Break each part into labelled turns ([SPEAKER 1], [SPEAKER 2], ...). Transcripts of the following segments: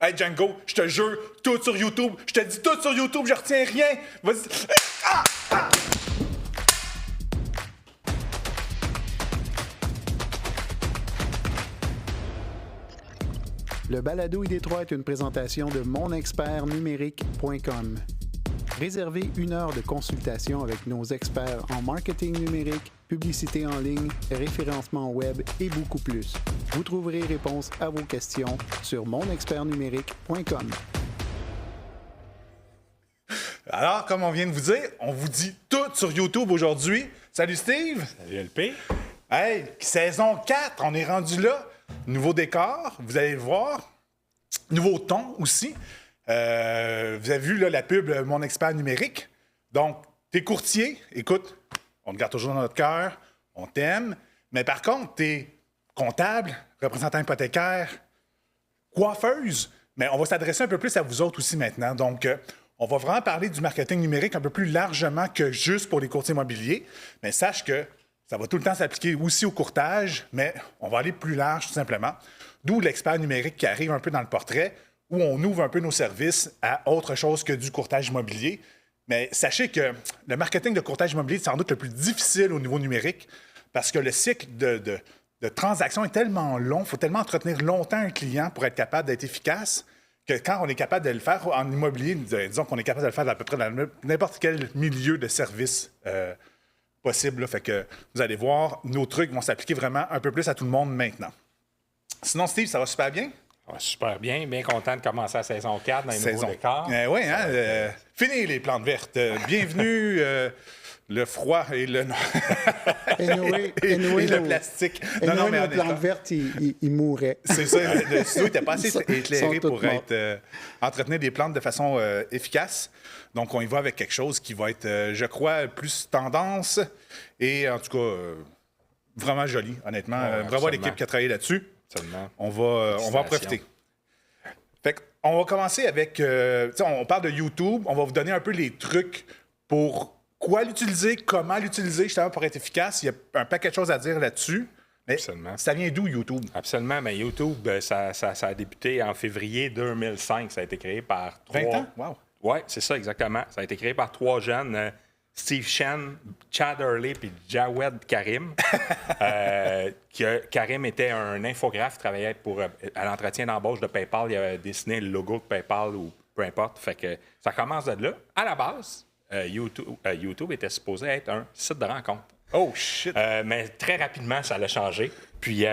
[SPEAKER 1] Hey Django, je te jure, tout sur YouTube. Je te dis tout sur YouTube, je retiens rien. Vas-y.
[SPEAKER 2] Le balado ID3 est une présentation de monexpertnumérique.com. Réservez 1 heure de consultation avec nos experts en marketing numérique, publicité en ligne, référencement web et beaucoup plus. Vous trouverez réponse à vos questions sur monexpertnumérique.com.
[SPEAKER 1] Alors, comme on vient de vous dire, on vous dit tout sur YouTube aujourd'hui. Salut Steve!
[SPEAKER 3] Salut LP!
[SPEAKER 1] Hey, saison 4, on est rendu là. Nouveau décor, vous allez le voir. Nouveau ton aussi. Vous avez vu là, la pub Mon Expert Numérique. Donc, t'es courtier, écoute, on te garde toujours dans notre cœur, on t'aime. Mais par contre, t'es comptable, représentant hypothécaire, coiffeuse. Mais on va s'adresser un peu plus à vous autres aussi maintenant. Donc, on va vraiment parler du marketing numérique un peu plus largement que juste pour les courtiers immobiliers. Mais sache que ça va tout le temps s'appliquer aussi au courtage, mais on va aller plus large tout simplement. D'où l'expert numérique qui arrive un peu dans le portrait, où on ouvre un peu nos services à autre chose que du courtage immobilier. Mais sachez que le marketing de courtage immobilier, c'est sans doute le plus difficile au niveau numérique parce que le cycle de transaction est tellement long, il faut tellement entretenir longtemps un client pour être capable d'être efficace que quand on est capable de le faire en immobilier, disons qu'on est capable de le faire à peu près dans n'importe quel milieu de service possible. Là. Fait que vous allez voir, nos trucs vont s'appliquer vraiment un peu plus à tout le monde maintenant. Sinon, Steve, ça va super bien?
[SPEAKER 3] Ça va super bien. Bien content de commencer la saison 4 dans les nouveaux décors.
[SPEAKER 1] Oui, hein? Fini les plantes vertes. Bienvenue le froid et le
[SPEAKER 2] et
[SPEAKER 1] le plastique.
[SPEAKER 2] Non, mais les plantes vertes, ils mourraient.
[SPEAKER 1] C'est ça. Le studio n'était pas assez éclairé pour entretenir des plantes de façon efficace. Donc, on y va avec quelque chose qui va être, je crois, plus tendance et en tout cas, vraiment joli, honnêtement. Bravo à l'équipe qui a travaillé là-dessus.
[SPEAKER 3] Absolument.
[SPEAKER 1] On va en profiter. Fait on va commencer avec, on parle de YouTube. On va vous donner un peu les trucs pour quoi l'utiliser, comment l'utiliser, justement, pour être efficace. Il y a un paquet de choses à dire là-dessus. Mais
[SPEAKER 3] absolument.
[SPEAKER 1] Ça vient d'où, YouTube?
[SPEAKER 3] Absolument. Mais YouTube, ça a débuté en février 2005. Ça a été créé par
[SPEAKER 1] 20 ans? Wow!
[SPEAKER 3] Oui, c'est ça, exactement. Ça a été créé par 3 jeunes, Steve Chen, Chad Hurley et Jawed Karim. Karim était un infographe, travaillait à l'entretien d'embauche de PayPal. Il avait dessiné le logo de PayPal ou peu importe. Fait que ça commence de là. À la base, YouTube était supposé être un site de rencontre.
[SPEAKER 1] Oh, shit!
[SPEAKER 3] Mais très rapidement, ça l'a changé. Puis,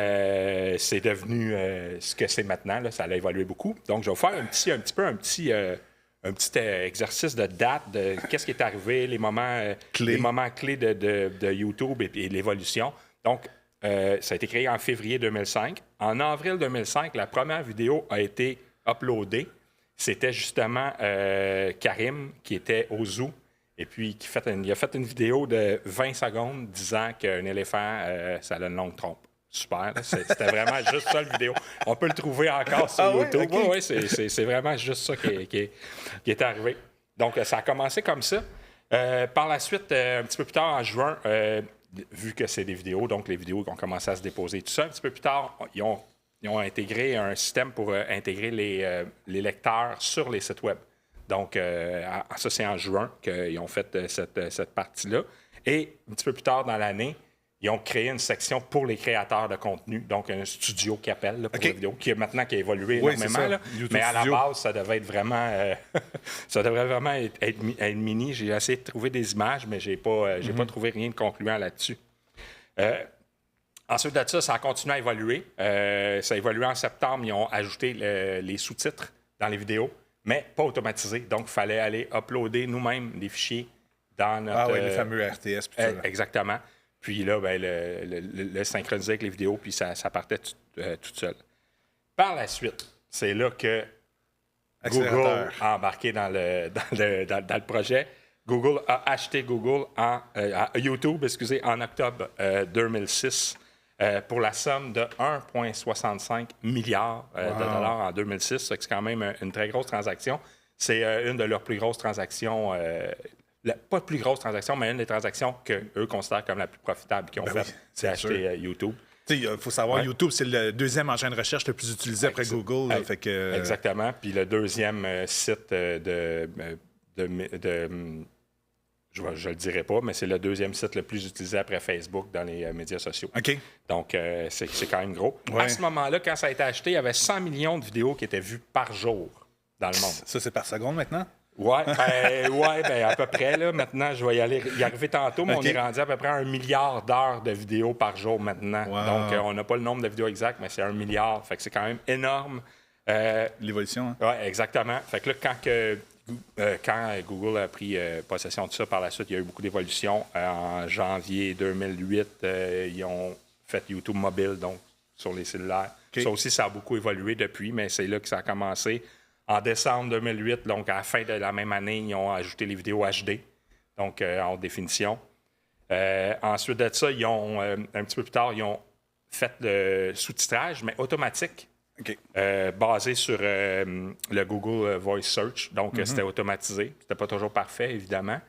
[SPEAKER 3] c'est devenu ce que c'est maintenant. Là, ça a évolué beaucoup. Donc, je vais vous faire un petit exercice de date de qu'est-ce qui est arrivé, les moments clés de YouTube et l'évolution. Donc, ça a été créé en février 2005. En avril 2005, la première vidéo a été uploadée. C'était justement Karim qui était au zoo et puis il a fait une vidéo de 20 secondes disant qu'un éléphant, ça a une longue trompe. Super, c'était vraiment juste ça, la vidéo. On peut le trouver encore sur YouTube.
[SPEAKER 1] Okay.
[SPEAKER 3] Oui, c'est vraiment juste ça qui est arrivé. Donc, ça a commencé comme ça. Par la suite, un petit peu plus tard, en juin, vu que c'est des vidéos, donc les vidéos ont commencé à se déposer tout ça, un petit peu plus tard, ils ont intégré un système pour intégrer les lecteurs sur les sites web. Donc, ça, c'est en juin qu'ils ont fait cette partie-là. Et un petit peu plus tard dans l'année, ils ont créé une section pour les créateurs de contenu, donc un studio qui appelle là, pour la vidéo, qui a évolué énormément. Là. Mais à la base, ça devait être vraiment, ça devrait vraiment être mini. J'ai essayé de trouver des images, mais j'ai pas trouvé rien de concluant là-dessus. Ensuite de ça a continué à évoluer. Ça a évolué en septembre. Ils ont ajouté les sous-titres dans les vidéos, mais pas automatisés. Donc, il fallait aller uploader nous-mêmes des fichiers dans notre...
[SPEAKER 1] Ah oui, le fameux RTS.
[SPEAKER 3] Exactement. Puis là, ben, le synchroniser avec les vidéos, puis ça partait tout seul. Par la suite, c'est là que Google a embarqué dans le projet. Google a acheté YouTube en octobre 2006 pour la somme de 1,65 milliard de dollars en 2006. C'est quand même une très grosse transaction. C'est une de leurs plus grosses transactions. Pas plus grosse transaction, mais une des transactions qu'eux considèrent comme la plus profitable qu'ils ont faite, c'est acheter YouTube.
[SPEAKER 1] Il faut savoir,
[SPEAKER 3] Ouais.
[SPEAKER 1] YouTube, c'est le deuxième engin de recherche le plus utilisé après Google. Là, fait que,
[SPEAKER 3] Exactement. Puis le deuxième site je ne le dirai pas, mais c'est le deuxième site le plus utilisé après Facebook dans les médias sociaux.
[SPEAKER 1] OK.
[SPEAKER 3] Donc, c'est quand même gros.
[SPEAKER 1] Ouais.
[SPEAKER 3] À ce moment-là, quand ça a été acheté, il y avait 100 millions de vidéos qui étaient vues par jour dans le monde.
[SPEAKER 1] Ça, c'est par seconde maintenant?
[SPEAKER 3] Oui, à peu près. Là, maintenant, je vais y arriver tantôt, mais
[SPEAKER 1] OK.
[SPEAKER 3] on est rendu à peu près à 1 milliard d'heures de vidéos par jour maintenant.
[SPEAKER 1] Wow.
[SPEAKER 3] Donc, on n'a pas le nombre de vidéos exact, mais c'est 1 milliard. Fait que c'est quand même énorme.
[SPEAKER 1] L'évolution, hein?
[SPEAKER 3] Oui, exactement. Fait que là, quand Google a pris possession de ça par la suite, il y a eu beaucoup d'évolution. En janvier 2008, ils ont fait YouTube mobile, donc sur les cellulaires.
[SPEAKER 1] OK.
[SPEAKER 3] Ça aussi, ça a beaucoup évolué depuis, mais c'est là que ça a commencé. En décembre 2008, donc à la fin de la même année, ils ont ajouté les vidéos HD, donc en haute définition. Ensuite de ça, ils ont, un petit peu plus tard, ils ont fait le sous-titrage, mais automatique.
[SPEAKER 1] OK.
[SPEAKER 3] Basé sur le Google Voice Search. Donc, c'était automatisé. C'était pas toujours parfait, évidemment.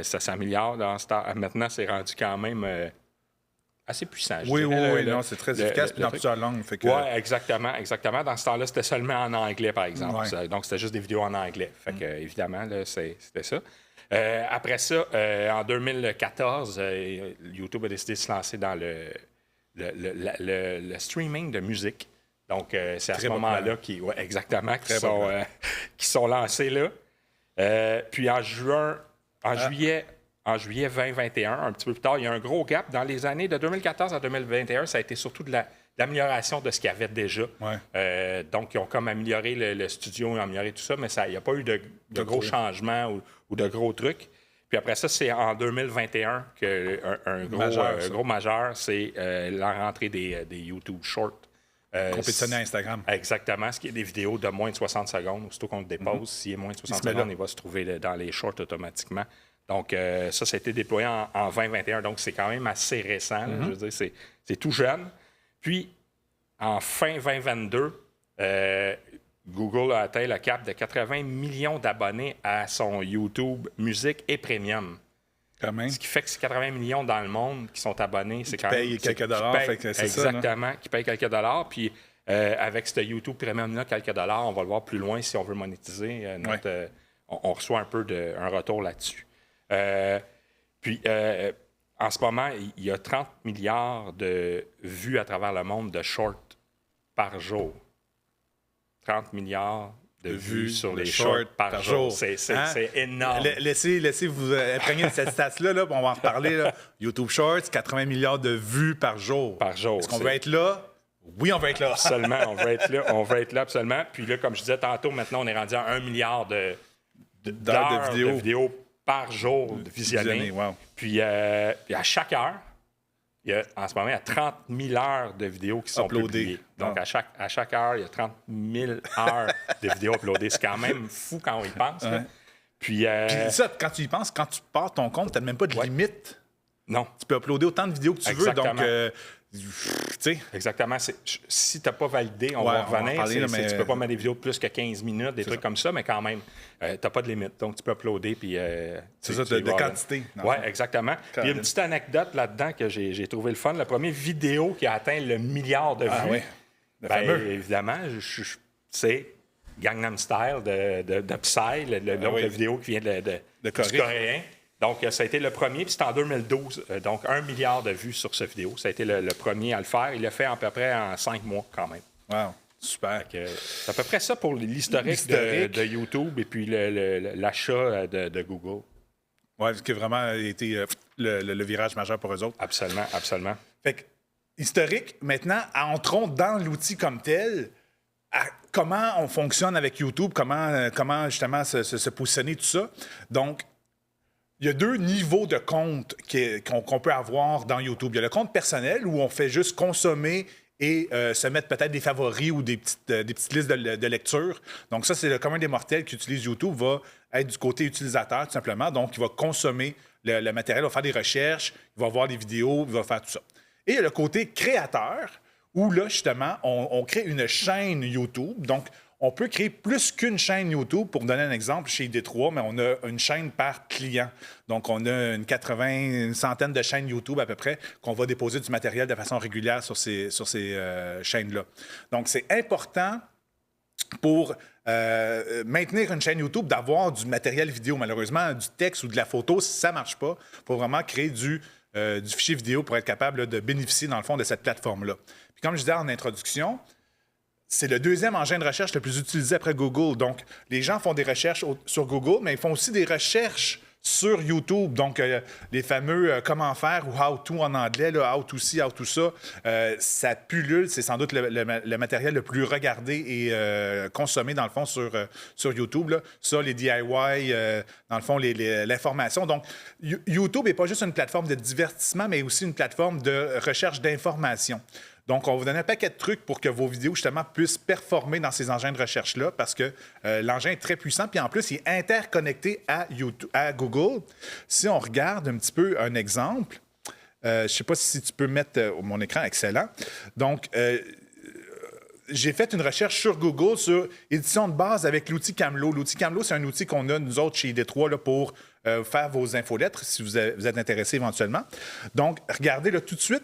[SPEAKER 3] Ça s'améliore. Maintenant, c'est rendu quand même assez puissant.
[SPEAKER 1] Oui, non, c'est très efficace puis dans plusieurs langues.
[SPEAKER 3] Oui, exactement. Dans ce temps-là, c'était seulement en anglais, par exemple.
[SPEAKER 1] Ouais.
[SPEAKER 3] Donc, c'était juste des vidéos en anglais. Fait que, évidemment, là, c'était ça. Après ça, en 2014, YouTube a décidé de se lancer dans le streaming de musique. Donc, c'est à ce moment-là qu'ils sont lancés là. Puis en juillet 2021, un petit peu plus tard, il y a un gros gap. Dans les années de 2014 à 2021, ça a été surtout de l'amélioration de ce qu'il y avait déjà.
[SPEAKER 1] Ouais.
[SPEAKER 3] Donc, ils ont comme amélioré le studio, amélioré tout ça, mais il n'y a pas eu de gros changements ou de gros trucs. Puis après ça, c'est en 2021 qu'un gros majeur, c'est la rentrée des YouTube Shorts.
[SPEAKER 1] Compétitionner à Instagram.
[SPEAKER 3] Exactement, ce qui est des vidéos de moins de 60 secondes. Aussitôt qu'on le dépose, s'il est moins de 60 secondes, il va se trouver dans les shorts automatiquement. Donc, ça a été déployé en 2021. Donc, c'est quand même assez récent. Là, je veux dire, c'est tout jeune. Puis, en fin 2022, Google a atteint le cap de 80 millions d'abonnés à son YouTube Musique et Premium.
[SPEAKER 1] Quand même.
[SPEAKER 3] Ce qui fait que c'est 80 millions dans le monde qui sont abonnés. C'est quand
[SPEAKER 1] payent quelques dollars. Fait que c'est
[SPEAKER 3] exactement, qui payent quelques dollars. Puis avec ce YouTube Premium-là, quelques dollars, on va le voir plus loin si on veut monétiser. On reçoit un peu un retour là-dessus. Puis en ce moment, il y a 30 milliards de vues à travers le monde de shorts par jour. 30 milliards de vues sur les shorts par jour. C'est énorme.
[SPEAKER 1] Laissez vous imprégner de cette stat-là, là, on va en reparler. Là. YouTube Shorts, 80 milliards de vues par jour.
[SPEAKER 3] Par jour.
[SPEAKER 1] Est-ce qu'on veut être là? Oui, on veut être là.
[SPEAKER 3] Absolument, on veut être là. On veut être là, absolument. Puis là, comme je disais tantôt, maintenant, on est rendu à 1 milliard d'heures de vidéos par jour visionnées.
[SPEAKER 1] Wow.
[SPEAKER 3] Puis à chaque heure, en ce moment, il y a 30 000 heures de vidéos qui sont publiées. Donc, à chaque heure, il y a 30 000 heures de vidéos uploadées. C'est quand même fou quand on y pense.
[SPEAKER 1] Ouais.
[SPEAKER 3] Puis
[SPEAKER 1] ça, quand tu y penses, quand tu pars ton compte, tu n'as même pas de limite.
[SPEAKER 3] Non.
[SPEAKER 1] Tu peux uploader autant de vidéos que tu veux. Donc, tu sais.
[SPEAKER 3] Exactement. Si tu n'as pas validé, on va revenir.
[SPEAKER 1] Tu ne
[SPEAKER 3] peux pas mettre des vidéos de plus que 15 minutes, des trucs comme ça, mais quand même, tu n'as pas de limite. Donc, tu peux uploader. Puis,
[SPEAKER 1] c'est ça, de quantité.
[SPEAKER 3] Oui, exactement. Puis, il y a une petite anecdote là-dedans que j'ai trouvé le fun. La première vidéo qui a atteint le milliard de vues, évidemment, c'est Gangnam Style de Psy, la vidéo qui vient de coréen. Donc, ça a été le premier, puis c'était en 2012. Donc, 1 milliard de vues sur cette vidéo. Ça a été le premier à le faire. Il l'a fait à peu près en 5 mois, quand même.
[SPEAKER 1] Wow, super.
[SPEAKER 3] C'est à peu près ça pour l'historique de YouTube et puis l'achat de Google.
[SPEAKER 1] Oui, ce qui a vraiment été le virage majeur pour eux autres.
[SPEAKER 3] Absolument, absolument.
[SPEAKER 1] Fait que, historique, maintenant, entrons dans l'outil comme tel. Comment on fonctionne avec YouTube, comment justement se positionner, tout ça. Donc, il y a 2 niveaux de compte qu'on peut avoir dans YouTube. Il y a le compte personnel où on fait juste consommer et se mettre peut-être des favoris ou des petites listes de lecture. Donc ça, c'est le commun des mortels qui utilise YouTube, va être du côté utilisateur, tout simplement. Donc, il va consommer le matériel, il va faire des recherches, il va voir des vidéos, il va faire tout ça. Et il y a le côté créateur où là, justement, on crée une chaîne YouTube. Donc, on peut créer plus qu'une chaîne YouTube. Pour donner un exemple, chez ID3, mais on a une chaîne par client. Donc, on a une centaine de chaînes YouTube à peu près qu'on va déposer du matériel de façon régulière sur ces chaînes-là. Donc, c'est important pour maintenir une chaîne YouTube d'avoir du matériel vidéo. Malheureusement, du texte ou de la photo, ça ne marche pas. Il faut vraiment créer du fichier vidéo pour être capable là, de bénéficier, dans le fond, de cette plateforme-là. Puis comme je disais en introduction, c'est le deuxième engin de recherche le plus utilisé après Google. Donc, les gens font des recherches sur Google, mais ils font aussi des recherches sur YouTube. Donc, les fameux comment faire ou how to en anglais, là, how to ci, how to ça, ça pullule. C'est sans doute le matériel le plus regardé et consommé, dans le fond, sur YouTube. Là. Ça, les DIY, dans le fond, l'information. Donc, YouTube n'est pas juste une plateforme de divertissement, mais aussi une plateforme de recherche d'information. Donc, on va vous donner un paquet de trucs pour que vos vidéos, justement, puissent performer dans ces engins de recherche-là parce que l'engin est très puissant. Puis en plus, il est interconnecté à Google. Si on regarde un petit peu un exemple, je ne sais pas si tu peux mettre mon écran, excellent. Donc, j'ai fait une recherche sur Google sur édition de base avec l'outil Camelot. L'outil Camelot, c'est un outil qu'on a, nous autres, chez ID3, là, pour faire vos infolettres, si vous êtes intéressé éventuellement. Donc, regardez là, tout de suite.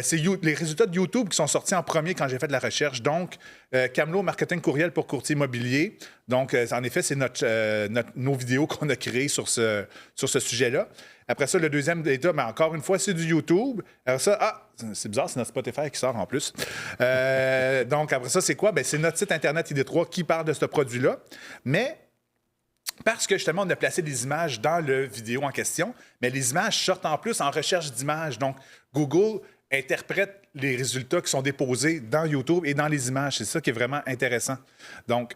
[SPEAKER 1] C'est les résultats de YouTube qui sont sortis en premier quand j'ai fait de la recherche. Donc, Camelot Marketing Courriel pour courtier immobilier. Donc, en effet, c'est nos vidéos qu'on a créées sur ce sujet-là. Après ça, le deuxième état, mais encore une fois, c'est du YouTube. Alors ça, c'est bizarre, c'est notre Spotify qui sort en plus. Donc, après ça, c'est quoi? Bien, c'est notre site Internet ID3 qui parle de ce produit-là. Mais parce que, justement, on a placé des images dans le vidéo en question, mais les images sortent en plus en recherche d'images. Donc, Google interprète les résultats qui sont déposés dans YouTube et dans les images. C'est ça qui est vraiment intéressant. Donc,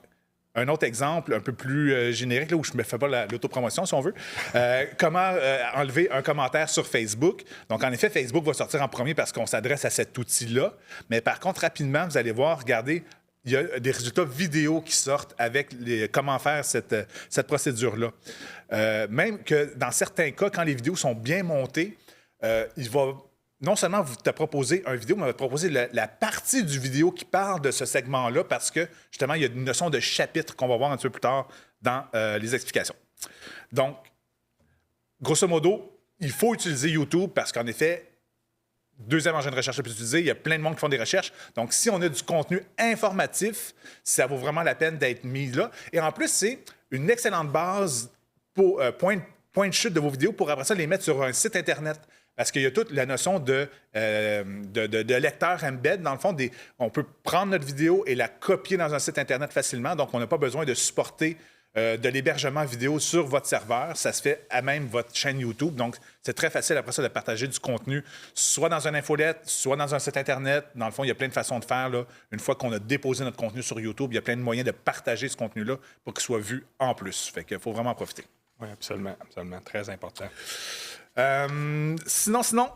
[SPEAKER 1] un autre exemple un peu plus générique, là, où je ne me fais pas l'autopromotion, si on veut. Comment enlever un commentaire sur Facebook. Donc, en effet, Facebook va sortir en premier parce qu'on s'adresse à cet outil-là. Mais par contre, rapidement, vous allez voir, regardez, il y a des résultats vidéo qui sortent avec comment faire cette procédure-là. Même que dans certains cas, quand les vidéos sont bien montées, il va non seulement te proposer une vidéo, mais il va te proposer la partie du vidéo qui parle de ce segment-là parce que, justement, il y a une notion de chapitre qu'on va voir un petit peu plus tard dans les explications. Donc, grosso modo, il faut utiliser YouTube parce qu'en effet, deuxième engin de recherche le plus utilisé, il y a plein de monde qui font des recherches. Donc, si on a du contenu informatif, ça vaut vraiment la peine d'être mis là. Et en plus, c'est une excellente base pour point de chute de vos vidéos pour après ça les mettre sur un site Internet. Parce qu'il y a toute la notion de lecteur embed. Dans le fond, on peut prendre notre vidéo et la copier dans un site Internet facilement. Donc, on n'a pas besoin de supporter de l'hébergement vidéo sur votre serveur. Ça se fait à même votre chaîne YouTube. Donc, c'est très facile après ça de partager du contenu, soit dans une infolette, soit dans un site Internet. Dans le fond, il y a plein de façons de faire. Là. Une fois qu'on a déposé notre contenu sur YouTube, il y a plein de moyens de partager ce contenu-là pour qu'il soit vu en plus. Fait qu'il faut vraiment en profiter.
[SPEAKER 3] Oui, absolument, absolument. Très important.
[SPEAKER 1] Sinon,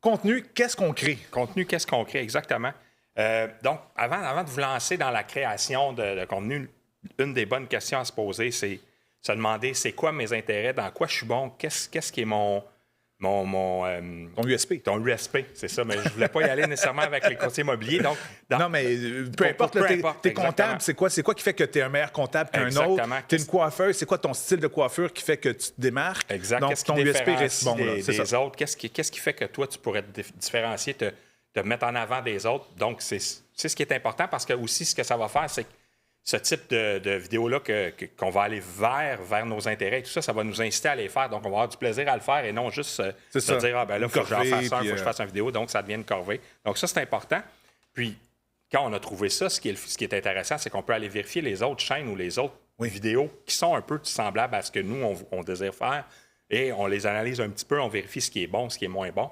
[SPEAKER 1] contenu, qu'est-ce qu'on crée?
[SPEAKER 3] Contenu, qu'est-ce qu'on crée, exactement. Donc, avant de vous lancer dans la création de contenu, une des bonnes questions à se poser, c'est se demander c'est quoi mes intérêts, dans quoi je suis bon, qu'est-ce qui est ton
[SPEAKER 1] USP.
[SPEAKER 3] Ton USP, c'est ça. Mais je ne voulais pas y aller nécessairement avec les courtiers immobiliers. Donc,
[SPEAKER 1] non, mais peu importe. T'es comptable, c'est quoi qui fait que tu es un meilleur comptable qu'un autre? Tu es une coiffeuse, c'est quoi ton style de coiffure qui fait que tu te démarques?
[SPEAKER 3] Exact.
[SPEAKER 1] Donc,
[SPEAKER 3] qu'est-ce
[SPEAKER 1] ton
[SPEAKER 3] qui
[SPEAKER 1] USP
[SPEAKER 3] reste
[SPEAKER 1] bon,
[SPEAKER 3] des autres? Qu'est-ce qui fait que toi, tu pourrais te différencier, te mettre en avant des autres? Donc, c'est ce qui est important parce que aussi, ce que ça va faire, c'est que ce type de vidéo-là qu'on va aller vers nos intérêts et tout ça, ça va nous inciter à les faire. Donc, on va avoir du plaisir à le faire et non juste se dire, là, il faut que j'en fasse un, il faut que je fasse une vidéo. Donc, ça devient une corvée. Donc, ça, c'est important. Puis, quand on a trouvé ça, ce qui est intéressant, c'est qu'on peut aller vérifier les autres chaînes ou les autres vidéos qui sont un peu semblables à ce que nous, on désire faire et on les analyse un petit peu, on vérifie ce qui est bon, ce qui est moins bon.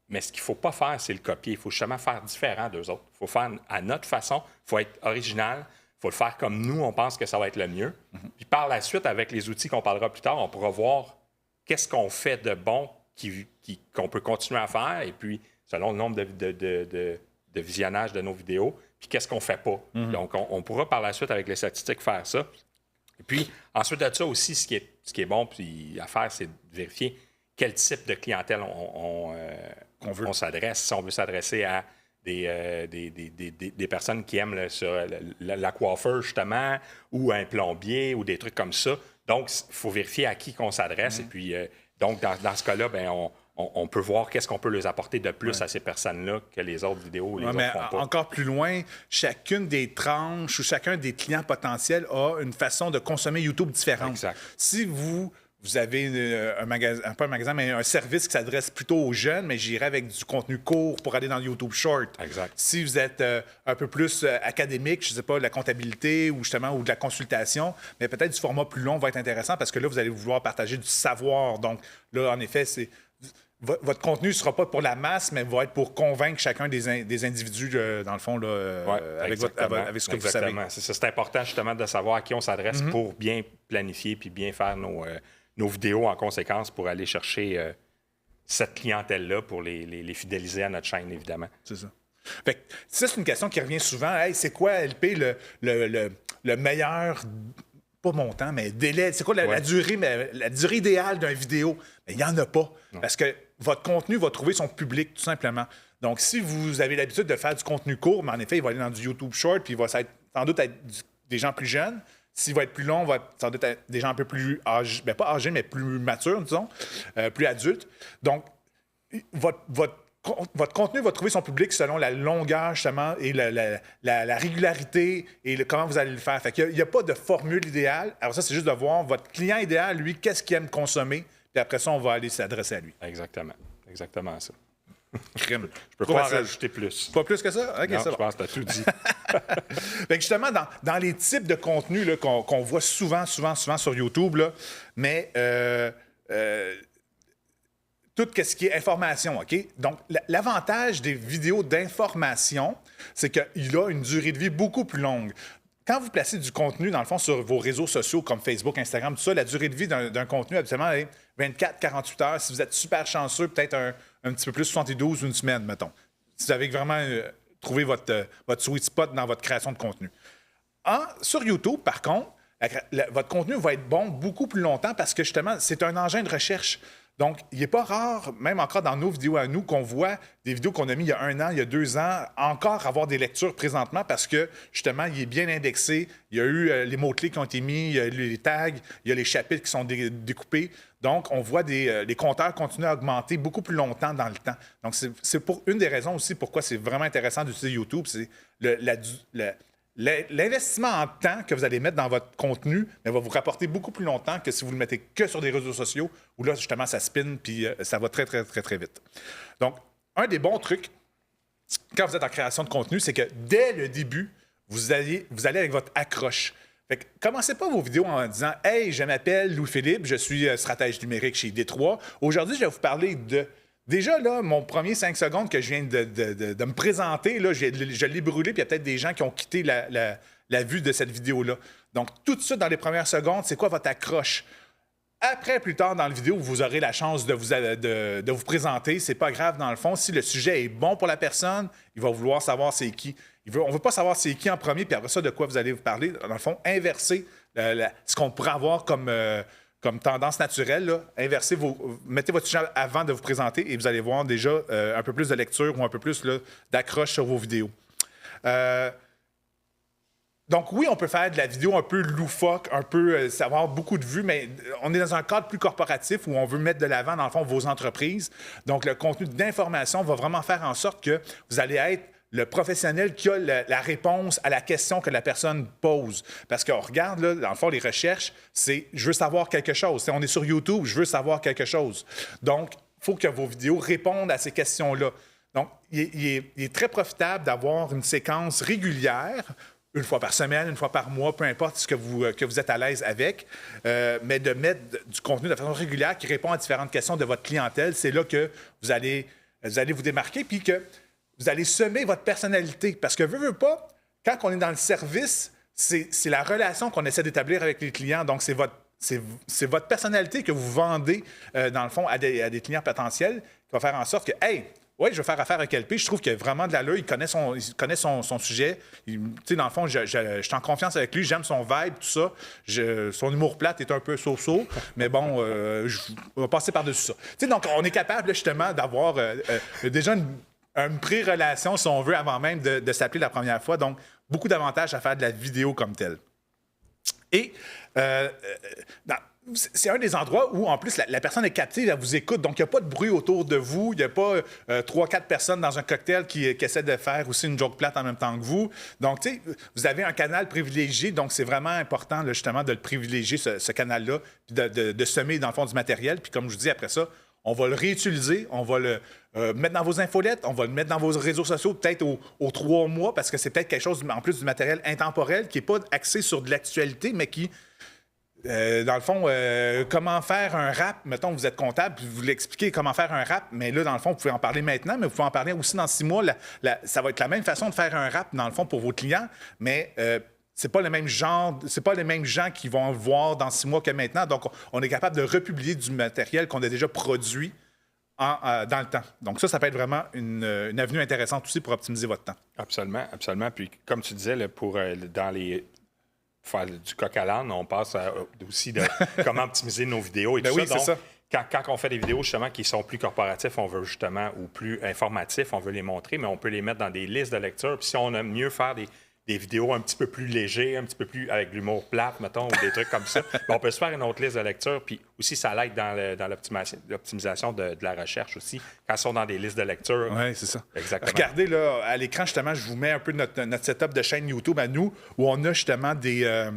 [SPEAKER 3] Mais ce qu'il ne faut pas faire, c'est le copier. Il faut justement faire différent d'eux autres. Il faut faire à notre façon. Il faut être original. Il faut le faire comme nous, on pense que ça va être le mieux. Puis par la suite, avec les outils qu'on parlera plus tard, on pourra voir qu'est-ce qu'on fait de bon qu'on peut continuer à faire. Et puis, selon le nombre de visionnages de nos vidéos, puis qu'est-ce qu'on ne fait pas. Donc, on pourra par la suite, avec les statistiques, faire ça. Et puis, ensuite de ça aussi, ce qui est bon puis à faire, c'est de vérifier quel type de clientèle on s'adresse. Si on veut s'adresser à des personnes qui aiment la coiffeur, justement, ou un plombier, ou des trucs comme ça. Donc, il faut vérifier à qui qu'on s'adresse. Et puis, donc, dans ce cas-là, ben, on peut voir qu'est-ce qu'on peut leur apporter de plus à ces personnes-là que les autres vidéos, les autres font pas.
[SPEAKER 1] Encore plus loin, chacune des tranches ou chacun des clients potentiels a une façon de consommer YouTube différente.
[SPEAKER 3] Exact.
[SPEAKER 1] Si vous avez un magasin, pas un magasin, mais un service qui s'adresse plutôt aux jeunes, mais j'irai avec du contenu court pour aller dans le YouTube Short.
[SPEAKER 3] Exact.
[SPEAKER 1] Si vous êtes un peu plus académique, je ne sais pas, de la comptabilité ou justement ou de la consultation, mais peut-être du format plus long va être intéressant parce que là, vous allez vouloir partager du savoir. Donc là, en effet, votre contenu ne sera pas pour la masse, mais va être pour convaincre chacun des individus, dans le fond, là, avec ce que vous savez.
[SPEAKER 3] C'est important, justement, de savoir à qui on s'adresse pour bien planifier puis bien faire nos vidéos en conséquence pour aller chercher cette clientèle-là pour les fidéliser à notre chaîne, évidemment.
[SPEAKER 1] C'est ça. Fait que, ça, c'est une question qui revient souvent. Hey, c'est quoi, LP, le meilleur, pas montant, mais délai? C'est quoi la durée idéale d'une vidéo? Mais il n'y en a pas. Non. Parce que votre contenu va trouver son public, tout simplement. Donc, si vous avez l'habitude de faire du contenu court, mais en effet, il va aller dans du YouTube Short, puis il va sans doute être des gens plus jeunes. S'il va être plus long, il va sans doute être des gens un peu plus âgés, bien, pas âgés, mais plus matures, disons, plus adultes. Donc, votre contenu va trouver son public selon la longueur, justement, et la régularité et comment vous allez le faire. Fait qu'il n'y a pas de formule idéale. Alors ça, c'est juste de voir votre client idéal, lui, qu'est-ce qu'il aime consommer, puis après ça, on va aller s'adresser à lui.
[SPEAKER 3] Exactement. Exactement ça.
[SPEAKER 1] Crime.
[SPEAKER 3] Je peux pas en rajouter plus.
[SPEAKER 1] Pas plus que ça? OK,
[SPEAKER 3] non,
[SPEAKER 1] ça
[SPEAKER 3] je pense que tu as tout dit.
[SPEAKER 1] Fait que justement, dans les types de contenus là, qu'on voit souvent sur YouTube, là, mais tout ce qui est information, OK? Donc, l'avantage des vidéos d'information, c'est qu'il a une durée de vie beaucoup plus longue. Quand vous placez du contenu, dans le fond, sur vos réseaux sociaux comme Facebook, Instagram, tout ça, la durée de vie d'un contenu, habituellement, est 24-48 heures. Si vous êtes super chanceux, peut-être un petit peu plus, 72 ou une semaine, mettons. Si vous avez vraiment trouvé votre sweet spot dans votre création de contenu. Sur YouTube, par contre, votre contenu va être bon beaucoup plus longtemps parce que, justement, c'est un engin de recherche. Donc, il n'est pas rare, même encore dans nos vidéos à nous, qu'on voit des vidéos qu'on a mis il y a 1 an, il y a 2 ans, encore avoir des lectures présentement parce que, justement, il est bien indexé. Il y a eu les mots-clés qui ont été mis, il y a les tags, il y a les chapitres qui sont découpés. Donc, on voit les compteurs continuer à augmenter beaucoup plus longtemps dans le temps. Donc, c'est pour une des raisons aussi pourquoi c'est vraiment intéressant d'utiliser YouTube, c'est l'investissement en temps que vous allez mettre dans votre contenu va vous rapporter beaucoup plus longtemps que si vous le mettez que sur des réseaux sociaux où là, justement, ça spin puis ça va très, très, très, très vite. Donc, un des bons trucs quand vous êtes en création de contenu, c'est que dès le début, vous allez avec votre accroche. Fait que commencez pas vos vidéos en disant « Hey, je m'appelle Louis-Philippe, je suis stratège numérique chez Détroit. Aujourd'hui, je vais vous parler de... » Déjà, là, mon premier 5 secondes que je viens de me présenter, là, je l'ai brûlé, puis il y a peut-être des gens qui ont quitté la vue de cette vidéo-là. Donc, tout de suite, dans les premières secondes, c'est quoi votre accroche? Après, plus tard dans la vidéo, vous aurez la chance de vous présenter. C'est pas grave, dans le fond. Si le sujet est bon pour la personne, il va vouloir savoir c'est qui. On ne veut pas savoir c'est qui en premier, puis après ça, de quoi vous allez vous parler. Dans le fond, inverser ce qu'on pourrait avoir comme tendance naturelle, là, mettez votre sujet avant de vous présenter et vous allez voir déjà un peu plus de lecture ou un peu plus d'accroche sur vos vidéos. Donc oui, on peut faire de la vidéo un peu loufoque, un peu avoir beaucoup de vues, mais on est dans un cadre plus corporatif où on veut mettre de l'avant, dans le fond, vos entreprises. Donc le contenu d'information va vraiment faire en sorte que vous allez être le professionnel qui a la réponse à la question que la personne pose. Parce qu'on regarde, là, dans le fond, les recherches, c'est « je veux savoir quelque chose ». On est sur YouTube, « je veux savoir quelque chose ». Donc, il faut que vos vidéos répondent à ces questions-là. Donc, il est très profitable d'avoir une séquence régulière, une fois par semaine, une fois par mois, peu importe ce que vous êtes à l'aise avec, mais de mettre du contenu de façon régulière qui répond à différentes questions de votre clientèle. C'est là que vous allez vous démarquer, puis que vous allez semer votre personnalité. Parce que, veut pas, quand on est dans le service, c'est la relation qu'on essaie d'établir avec les clients. Donc, c'est votre personnalité que vous vendez, dans le fond, à des clients potentiels qui va faire en sorte que, hey, oui, je veux faire affaire avec LP. Je trouve qu'il a vraiment de l'allure. Il connaît son sujet. Tu sais, dans le fond, je suis en confiance avec lui. J'aime son vibe, tout ça. Son humour plate est un peu so-so. Mais bon, on va passer par-dessus ça. Tu sais, donc, on est capable, justement, d'avoir déjà une pré-relation, si on veut, avant même de s'appeler la première fois. Donc, beaucoup d'avantages à faire de la vidéo comme telle. Et c'est un des endroits où, en plus, la personne est captive, elle vous écoute. Donc, il n'y a pas de bruit autour de vous. Il n'y a pas 3-4 personnes dans un cocktail qui essaient de faire aussi une joke plate en même temps que vous. Donc, tu sais, vous avez un canal privilégié. Donc, c'est vraiment important, là, justement, de le privilégier, ce canal-là, puis de semer, dans le fond, du matériel. Puis, comme je vous dis, après ça, on va le réutiliser, on va le mettre dans vos infolettes, on va le mettre dans vos réseaux sociaux peut-être aux 3 mois, parce que c'est peut-être quelque chose, en plus du matériel intemporel, qui n'est pas axé sur de l'actualité, mais qui, dans le fond, comment faire un rap, mettons, vous êtes comptable, puis vous l'expliquez comment faire un rap, mais là, dans le fond, vous pouvez en parler maintenant, mais vous pouvez en parler aussi dans 6 mois. Ça va être la même façon de faire un rap, dans le fond, pour vos clients, mais c'est pas le même genre, c'est pas les mêmes gens qui vont le voir dans 6 mois que maintenant. Donc, on est capable de republier du matériel qu'on a déjà produit dans le temps. Donc, ça peut être vraiment une avenue intéressante aussi pour optimiser votre temps.
[SPEAKER 3] Absolument, absolument. Puis, comme tu disais, là, pour faire du coq à l'âne, on passe aussi de comment optimiser nos vidéos et tout
[SPEAKER 1] oui,
[SPEAKER 3] ça. Donc,
[SPEAKER 1] c'est ça.
[SPEAKER 3] Quand on fait des vidéos justement qui sont plus corporatifs, on veut justement, ou plus informatifs, on veut les montrer, mais on peut les mettre dans des listes de lecture. Puis si on aime mieux faire des vidéos un petit peu plus légers, un petit peu plus avec de l'humour plate, mettons, ou des trucs comme ça, on peut se faire une autre liste de lecture. Puis aussi, ça l'aide dans l'optimisation de la recherche aussi, quand ils sont dans des listes de lecture.
[SPEAKER 1] Oui, c'est ça.
[SPEAKER 3] Exactement.
[SPEAKER 1] Regardez, là, à l'écran, justement, je vous mets un peu notre setup de chaîne YouTube à nous, où on a justement des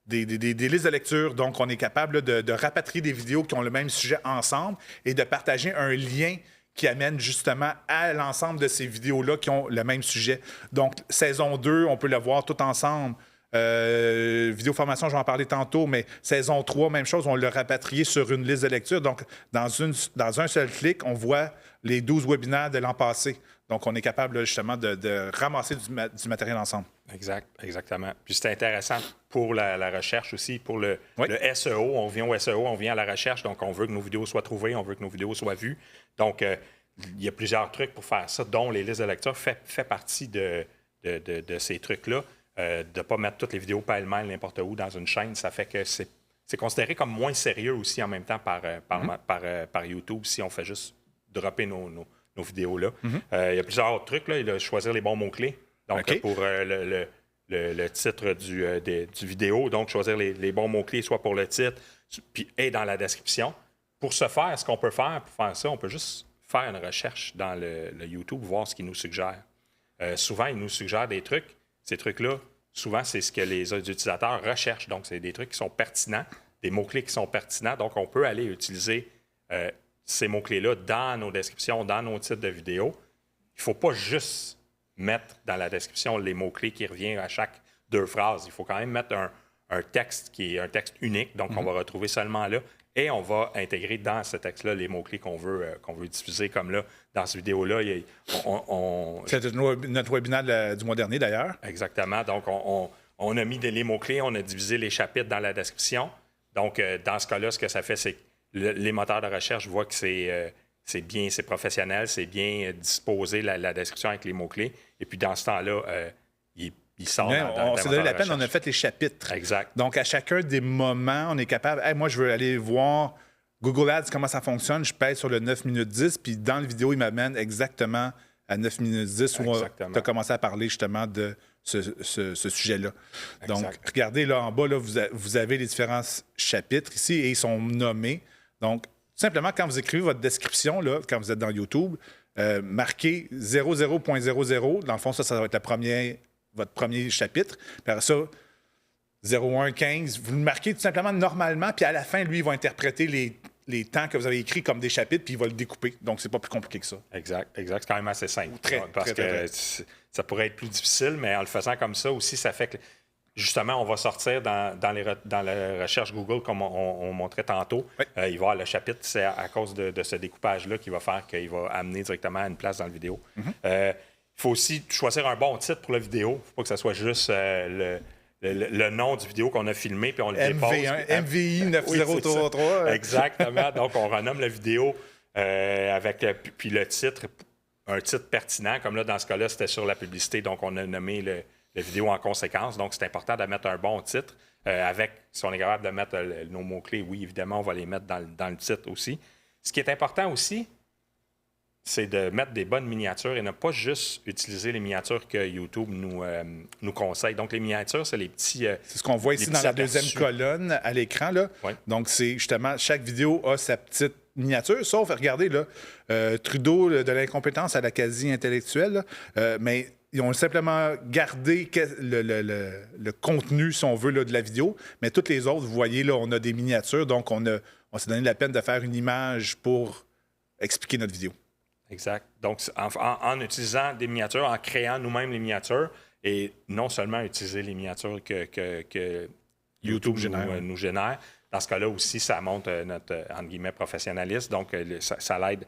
[SPEAKER 1] listes de lecture. Donc, on est capable là, de rapatrier des vidéos qui ont le même sujet ensemble et de partager un lien qui amène justement à l'ensemble de ces vidéos-là qui ont le même sujet. Donc, saison 2, on peut le voir tout ensemble. Vidéo formation, je vais en parler tantôt, mais saison 3, même chose, on l'a rapatrié sur une liste de lecture. Donc, dans un seul clic, on voit les 12 webinaires de l'an passé. Donc, on est capable là, justement de ramasser du matériel ensemble.
[SPEAKER 3] Exactement. Puis c'est intéressant pour la recherche aussi, pour le SEO. On vient au SEO, on vient à la recherche, donc on veut que nos vidéos soient trouvées, on veut que nos vidéos soient vues. Donc, il y a plusieurs trucs pour faire ça, dont les listes de lecteurs fait partie de ces trucs-là. De ne pas mettre toutes les vidéos pêle-mêle n'importe où dans une chaîne, ça fait que c'est considéré comme moins sérieux aussi en même temps par YouTube si on fait juste dropper nos vidéos-là. Il y a plusieurs autres trucs. Là. Il a choisir les bons mots-clés. Donc, pour le titre du vidéo, donc choisir les bons mots-clés, soit pour le titre et dans la description. Pour ce faire, ce qu'on peut faire, pour faire ça, on peut juste faire une recherche dans le YouTube, voir ce qu'il nous suggère. Souvent, il nous suggère des trucs. Ces trucs-là, souvent, c'est ce que les utilisateurs recherchent. Donc, c'est des trucs qui sont pertinents, des mots-clés qui sont pertinents. Donc, on peut aller utiliser ces mots-clés-là dans nos descriptions, dans nos titres de vidéos. Il ne faut pas juste mettre dans la description les mots-clés qui reviennent à chaque 2 phrases. Il faut quand même mettre un texte qui est un texte unique, donc on va retrouver seulement là. Et on va intégrer dans ce texte-là les mots-clés qu'on veut diffuser, comme là, dans cette vidéo-là.
[SPEAKER 1] C'est notre webinaire du mois dernier, d'ailleurs.
[SPEAKER 3] Exactement. Donc, on a mis les mots-clés, on a divisé les chapitres dans la description. Donc, dans ce cas-là, ce que ça fait, c'est que les moteurs de recherche voient que c'est bien, c'est professionnel, c'est bien disposé, la description avec les mots-clés. Et puis, dans ce temps-là, il sort
[SPEAKER 1] on s'est donné la peine, on a fait les chapitres.
[SPEAKER 3] Exact.
[SPEAKER 1] Donc, à chacun des moments, on est capable... Hey, moi, je veux aller voir Google Ads, comment ça fonctionne. Je pèse sur le 9 minutes 10, puis dans la vidéo, il m'amène exactement à 9 minutes 10 où tu as commencé à parler justement de ce sujet-là. Donc, regardez là en bas, là, vous avez les différents chapitres ici et ils sont nommés. Donc, tout simplement, quand vous écrivez votre description, là, quand vous êtes dans YouTube, marquez 00.00. Dans le fond, ça va être votre premier chapitre. Puis après ça, 01.15, vous le marquez tout simplement normalement, puis à la fin, lui, il va interpréter les temps que vous avez écrits comme des chapitres, puis il va le découper. Donc, c'est pas plus compliqué que ça.
[SPEAKER 3] Exact. C'est quand même assez simple.
[SPEAKER 1] Parce que
[SPEAKER 3] ça pourrait être plus difficile, mais en le faisant comme ça aussi, ça fait que, justement, on va sortir dans la recherche Google, comme on montrait tantôt.
[SPEAKER 1] Oui.
[SPEAKER 3] Il va y avoir le chapitre, c'est à cause de ce découpage-là qui va faire qu'il va amener directement à une place dans la vidéo. Il faut aussi choisir un bon titre pour la vidéo. Il ne faut pas que ce soit juste le nom du vidéo qu'on a filmé, puis on le dépose.
[SPEAKER 1] MVI 9033.
[SPEAKER 3] Oui, exactement. Donc, on renomme la vidéo avec puis le titre, un titre pertinent. Comme là, dans ce cas-là, c'était sur la publicité. Donc, on a nommé la vidéo en conséquence. Donc, c'est important de mettre un bon titre. Si on est capable de mettre nos mots-clés, oui, évidemment, on va les mettre dans le titre aussi. Ce qui est important aussi, c'est de mettre des bonnes miniatures et ne pas juste utiliser les miniatures que YouTube nous conseille. Donc, les miniatures, c'est les petits...
[SPEAKER 1] c'est ce qu'on voit ici dans la deuxième colonne à l'écran. Là.
[SPEAKER 3] Ouais.
[SPEAKER 1] Donc, c'est justement, chaque vidéo a sa petite miniature, sauf, regardez, là, Trudeau, de l'incompétence à la quasi-intellectuelle, mais ils ont simplement gardé le contenu, si on veut, là, de la vidéo, mais toutes les autres, vous voyez, là, on a des miniatures, donc on s'est donné la peine de faire une image pour expliquer notre vidéo.
[SPEAKER 3] Exact. Donc, en utilisant des miniatures, en créant nous-mêmes les miniatures, et non seulement utiliser les miniatures que YouTube nous génère. Dans ce cas-là aussi, ça montre notre, entre guillemets, professionnalisme. Donc, ça l'aide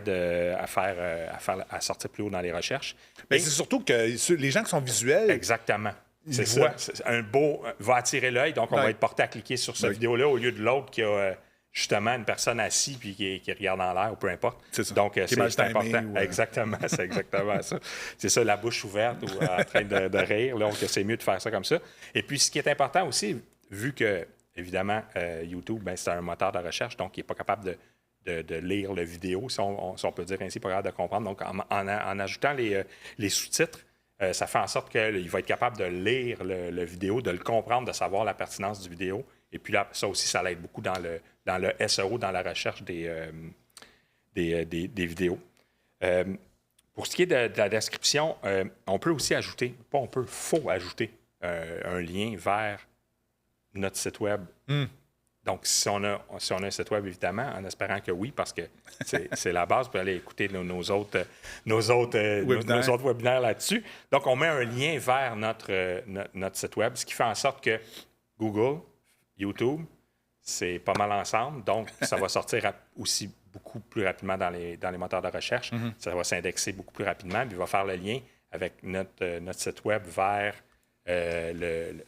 [SPEAKER 3] à sortir plus haut dans les recherches.
[SPEAKER 1] Mais c'est surtout que les gens qui sont visuels...
[SPEAKER 3] Exactement. C'est ça. Un beau va attirer l'œil, donc on va être porté à cliquer sur cette vidéo-là au lieu de l'autre qui a... justement, une personne assise puis qui regarde en l'air ou peu importe.
[SPEAKER 1] C'est ça.
[SPEAKER 3] Donc, c'est important.
[SPEAKER 1] Ou...
[SPEAKER 3] Exactement, c'est exactement ça. C'est ça, la bouche ouverte ou en train de rire. Donc, c'est mieux de faire ça comme ça. Et puis, ce qui est important aussi, vu que, évidemment, YouTube, c'est un moteur de recherche, donc il n'est pas capable de lire la vidéo, si on peut dire ainsi, pas capable de comprendre. Donc, en ajoutant les sous-titres, ça fait en sorte qu'il va être capable de lire le vidéo, de le comprendre, de savoir la pertinence du vidéo. Et puis là, ça aussi, ça l'aide beaucoup dans le SEO, dans la recherche des vidéos. Pour ce qui est de la description, on peut aussi ajouter, faut ajouter un lien vers notre site Web. Donc, si on a un site Web, évidemment, en espérant que oui, parce que c'est la base pour aller écouter nos autres webinaires là-dessus. Donc, on met un lien vers notre site Web, ce qui fait en sorte que Google, YouTube, c'est pas mal ensemble. Donc, ça va sortir aussi beaucoup plus rapidement dans les moteurs de recherche. Ça va s'indexer beaucoup plus rapidement. Puis, il va faire le lien avec notre site Web vers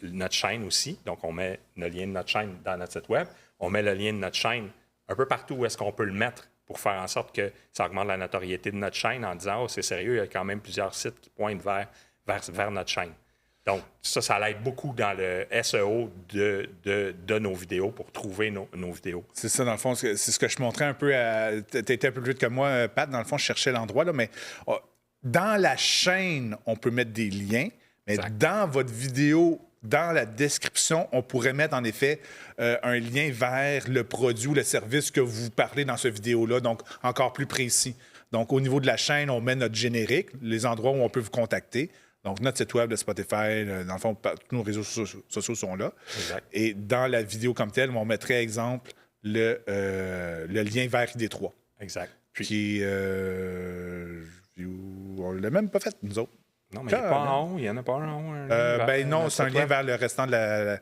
[SPEAKER 3] notre chaîne aussi. Donc, on met le lien de notre chaîne dans notre site Web. On met le lien de notre chaîne un peu partout où est-ce qu'on peut le mettre pour faire en sorte que ça augmente la notoriété de notre chaîne en disant « Oh, c'est sérieux, il y a quand même plusieurs sites qui pointent vers notre chaîne. » Donc, ça l'aide beaucoup dans le SEO de nos vidéos pour trouver nos vidéos. C'est
[SPEAKER 1] ça, dans le fond, c'est ce que je montrais un peu. Tu étais un peu plus vite que moi, Pat. Dans le fond, je cherchais l'endroit, là, mais dans la chaîne, on peut mettre des liens, mais dans votre vidéo, dans la description, on pourrait mettre en effet un lien vers le produit ou le service que vous parlez dans cette vidéo-là, donc encore plus précis. Donc, au niveau de la chaîne, on met notre générique, les endroits où on peut vous contacter. Donc, notre site web, le Spotify, dans le fond, tous nos réseaux sociaux sont là.
[SPEAKER 3] Exact.
[SPEAKER 1] Et dans la vidéo comme telle, on mettrait, exemple, le lien vers ID3.
[SPEAKER 3] Exact.
[SPEAKER 1] Puis, on ne l'a même pas fait, nous autres.
[SPEAKER 3] Non, mais il n'y en a pas en haut. Il n'y en a pas en haut.
[SPEAKER 1] Non, c'est un lien vers le restant de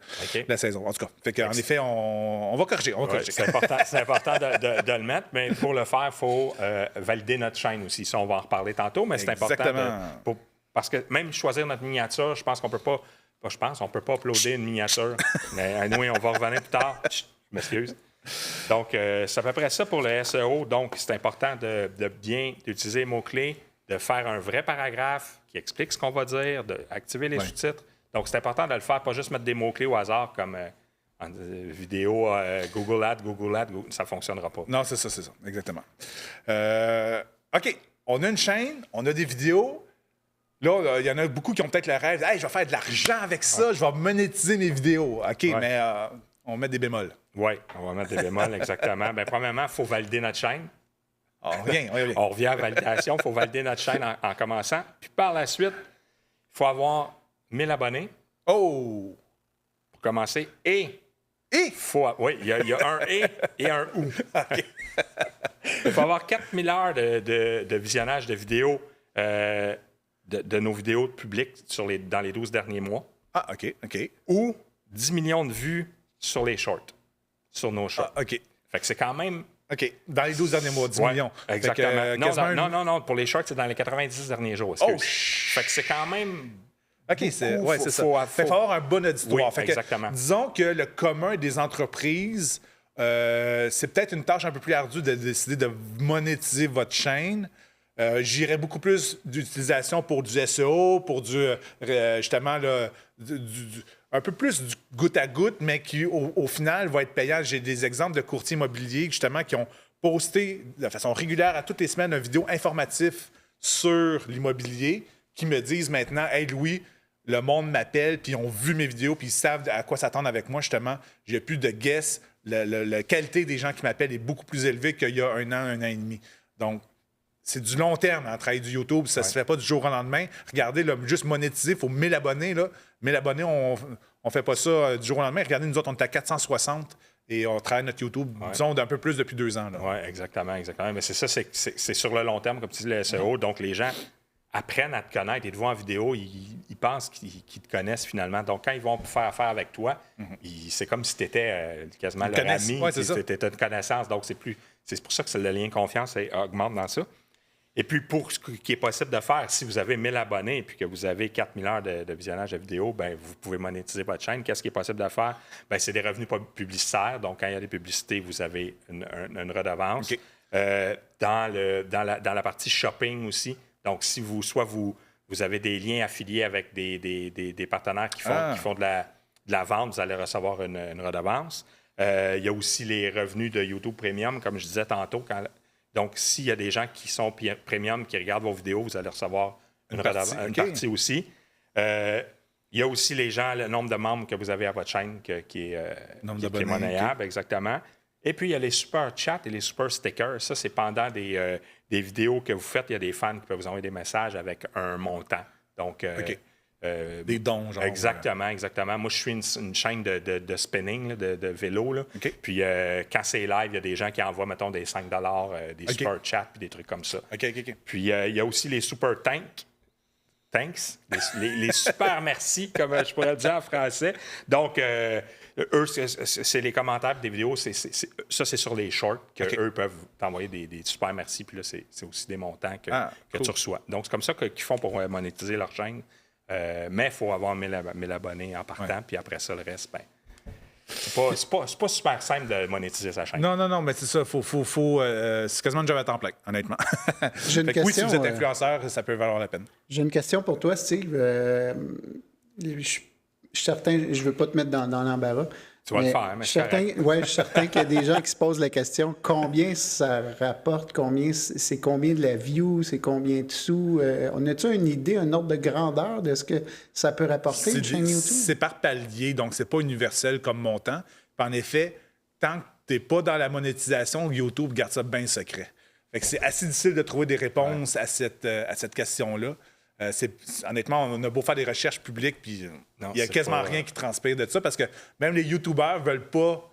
[SPEAKER 1] la saison. En tout cas, fait qu'en effet, on va corriger.
[SPEAKER 3] C'est important de le mettre, mais pour le faire, il faut valider notre chaîne aussi. Ça, on va en reparler tantôt, mais c'est important parce que même choisir notre miniature, je pense qu'on peut pas... on peut pas uploader une miniature. Mais nous, on va revenir plus tard. Je m'excuse. Donc, c'est à peu près ça pour le SEO. Donc, c'est important de bien utiliser les mots-clés, de faire un vrai paragraphe qui explique ce qu'on va dire, d'activer les sous-titres. Donc, c'est important de le faire, pas juste mettre des mots-clés au hasard comme vidéo, Google Ads, ça ne fonctionnera pas.
[SPEAKER 1] Non, c'est ça, exactement. OK, on a une chaîne, on a des vidéos. Là, il y en a beaucoup qui ont peut-être le rêve, « Hey, je vais faire de l'argent avec ça, je vais monétiser mes vidéos. » OK, mais on met des bémols.
[SPEAKER 3] Oui, on va mettre des bémols, exactement. Bien, premièrement, il faut valider notre chaîne.
[SPEAKER 1] On
[SPEAKER 3] revient à la validation. Il faut valider notre chaîne en commençant. Puis par la suite, il faut avoir 1000 abonnés.
[SPEAKER 1] Oh!
[SPEAKER 3] Pour commencer. Et? Oui, il y a un et un ou. Il faut avoir 4000 heures de visionnage de vidéos, de nos vidéos publiques dans les 12 derniers mois.
[SPEAKER 1] Ah, OK.
[SPEAKER 3] Ou 10 millions de vues sur les shorts, sur nos shorts.
[SPEAKER 1] Ah, OK.
[SPEAKER 3] Fait que c'est quand même...
[SPEAKER 1] OK. Dans les 12 derniers mois, 10 millions.
[SPEAKER 3] Exactement. Non. Pour les shorts, c'est dans les 90 derniers jours. Excuse.
[SPEAKER 1] Oh,
[SPEAKER 3] fait que c'est quand même...
[SPEAKER 1] OK, c'est ça. Il faut avoir un bon auditoire.
[SPEAKER 3] Oui, exactement.
[SPEAKER 1] Disons que le commun des entreprises, c'est peut-être une tâche un peu plus ardue de décider de monétiser votre chaîne. J'irais beaucoup plus d'utilisation pour du SEO, pour justement, un peu plus du goutte à goutte, mais qui, au final, va être payant. J'ai des exemples de courtiers immobiliers, justement, qui ont poster de façon régulière à toutes les semaines une vidéo informative sur l'immobilier qui me disent maintenant « Hey Louis, le monde m'appelle, puis ils ont vu mes vidéos, puis ils savent à quoi s'attendre avec moi, justement. J'ai plus de guess. La qualité des gens qui m'appellent est beaucoup plus élevée qu'il y a un an et demi. » Donc, c'est du long terme, en travail du YouTube. Ça ne se fait pas du jour au lendemain. Regardez, là, juste monétiser, il faut 1000 abonnés. Là. 1000 abonnés, on ne fait pas ça du jour au lendemain. Regardez, nous autres, on est à 460 et on travaille notre YouTube, disons, d'un peu plus depuis 2 ans.
[SPEAKER 3] Oui, exactement. Mais c'est ça, c'est sur le long terme, comme tu dis, le SEO. Donc, les gens apprennent à te connaître. Ils te voient en vidéo, ils pensent qu'ils te connaissent finalement. Donc, quand ils vont faire affaire avec toi, c'est comme si tu étais quasiment leur ami.
[SPEAKER 1] Ouais,
[SPEAKER 3] tu étais une connaissance. Donc, c'est pour ça que le lien de confiance augmente dans ça. Et puis, pour ce qui est possible de faire, si vous avez 1000 abonnés et que vous avez 4000 heures de visionnage de vidéo, bien, vous pouvez monétiser votre chaîne. Qu'est-ce qui est possible de faire? Bien, c'est des revenus publicitaires. Donc, quand il y a des publicités, vous avez une redevance.
[SPEAKER 1] Okay.
[SPEAKER 3] Dans la partie shopping aussi. Donc, si vous avez des liens affiliés avec des partenaires qui font de la vente, vous allez recevoir une redevance. Il y a aussi les revenus de YouTube Premium, comme je disais tantôt. Donc, s'il y a des gens qui sont premium, qui regardent vos vidéos, vous allez recevoir une partie aussi. Il y a aussi le nombre de membres que vous avez à votre chaîne qui est monnayable, exactement. Et puis, il y a les super chats et les super stickers. Ça, c'est pendant des vidéos que vous faites. Il y a des fans qui peuvent vous envoyer des messages avec un montant. Donc,
[SPEAKER 1] des dons, genre.
[SPEAKER 3] Exactement. Moi, je suis une chaîne de spinning, là, de vélo. Là.
[SPEAKER 1] Okay.
[SPEAKER 3] Puis, quand c'est live, il y a des gens qui envoient, mettons, des 5 des super chats puis des trucs comme ça. Puis, il y a aussi les super tanks. Les super merci, comme je pourrais le dire en français. Donc, eux, c'est les commentaires des vidéos. Ça, c'est sur les shorts qu'eux peuvent t'envoyer des super merci. Puis là, c'est aussi des montants que tu reçois. Donc, c'est comme ça qu'ils font pour monétiser leur chaîne. Mais il faut avoir 1000 abonnés en partant. Puis après ça, le reste, ben, c'est pas super simple de monétiser sa chaîne.
[SPEAKER 1] Non, mais c'est ça. C'est quasiment un job à temps plein, honnêtement.
[SPEAKER 2] J'ai une question,
[SPEAKER 1] oui, si vous êtes influenceur, ça peut valoir la peine.
[SPEAKER 2] J'ai une question pour toi, Steve. Je suis certain, je ne veux pas te mettre dans l'embarras.
[SPEAKER 3] Tu vas le faire, mais
[SPEAKER 2] je suis certain qu'il y a des gens qui se posent la question combien ça rapporte, c'est combien de la view, c'est combien de sous. On a-tu une idée, un ordre de grandeur de ce que ça peut rapporter une chaîne YouTube?
[SPEAKER 1] C'est par palier, donc c'est pas universel comme montant. En effet, tant que tu n'es pas dans la monétisation, YouTube garde ça bien secret. Fait que c'est assez difficile de trouver des réponses à cette question-là. Honnêtement, on a beau faire des recherches publiques, puis il n'y a quasiment rien qui transpire de ça, parce que même les YouTubers ne veulent pas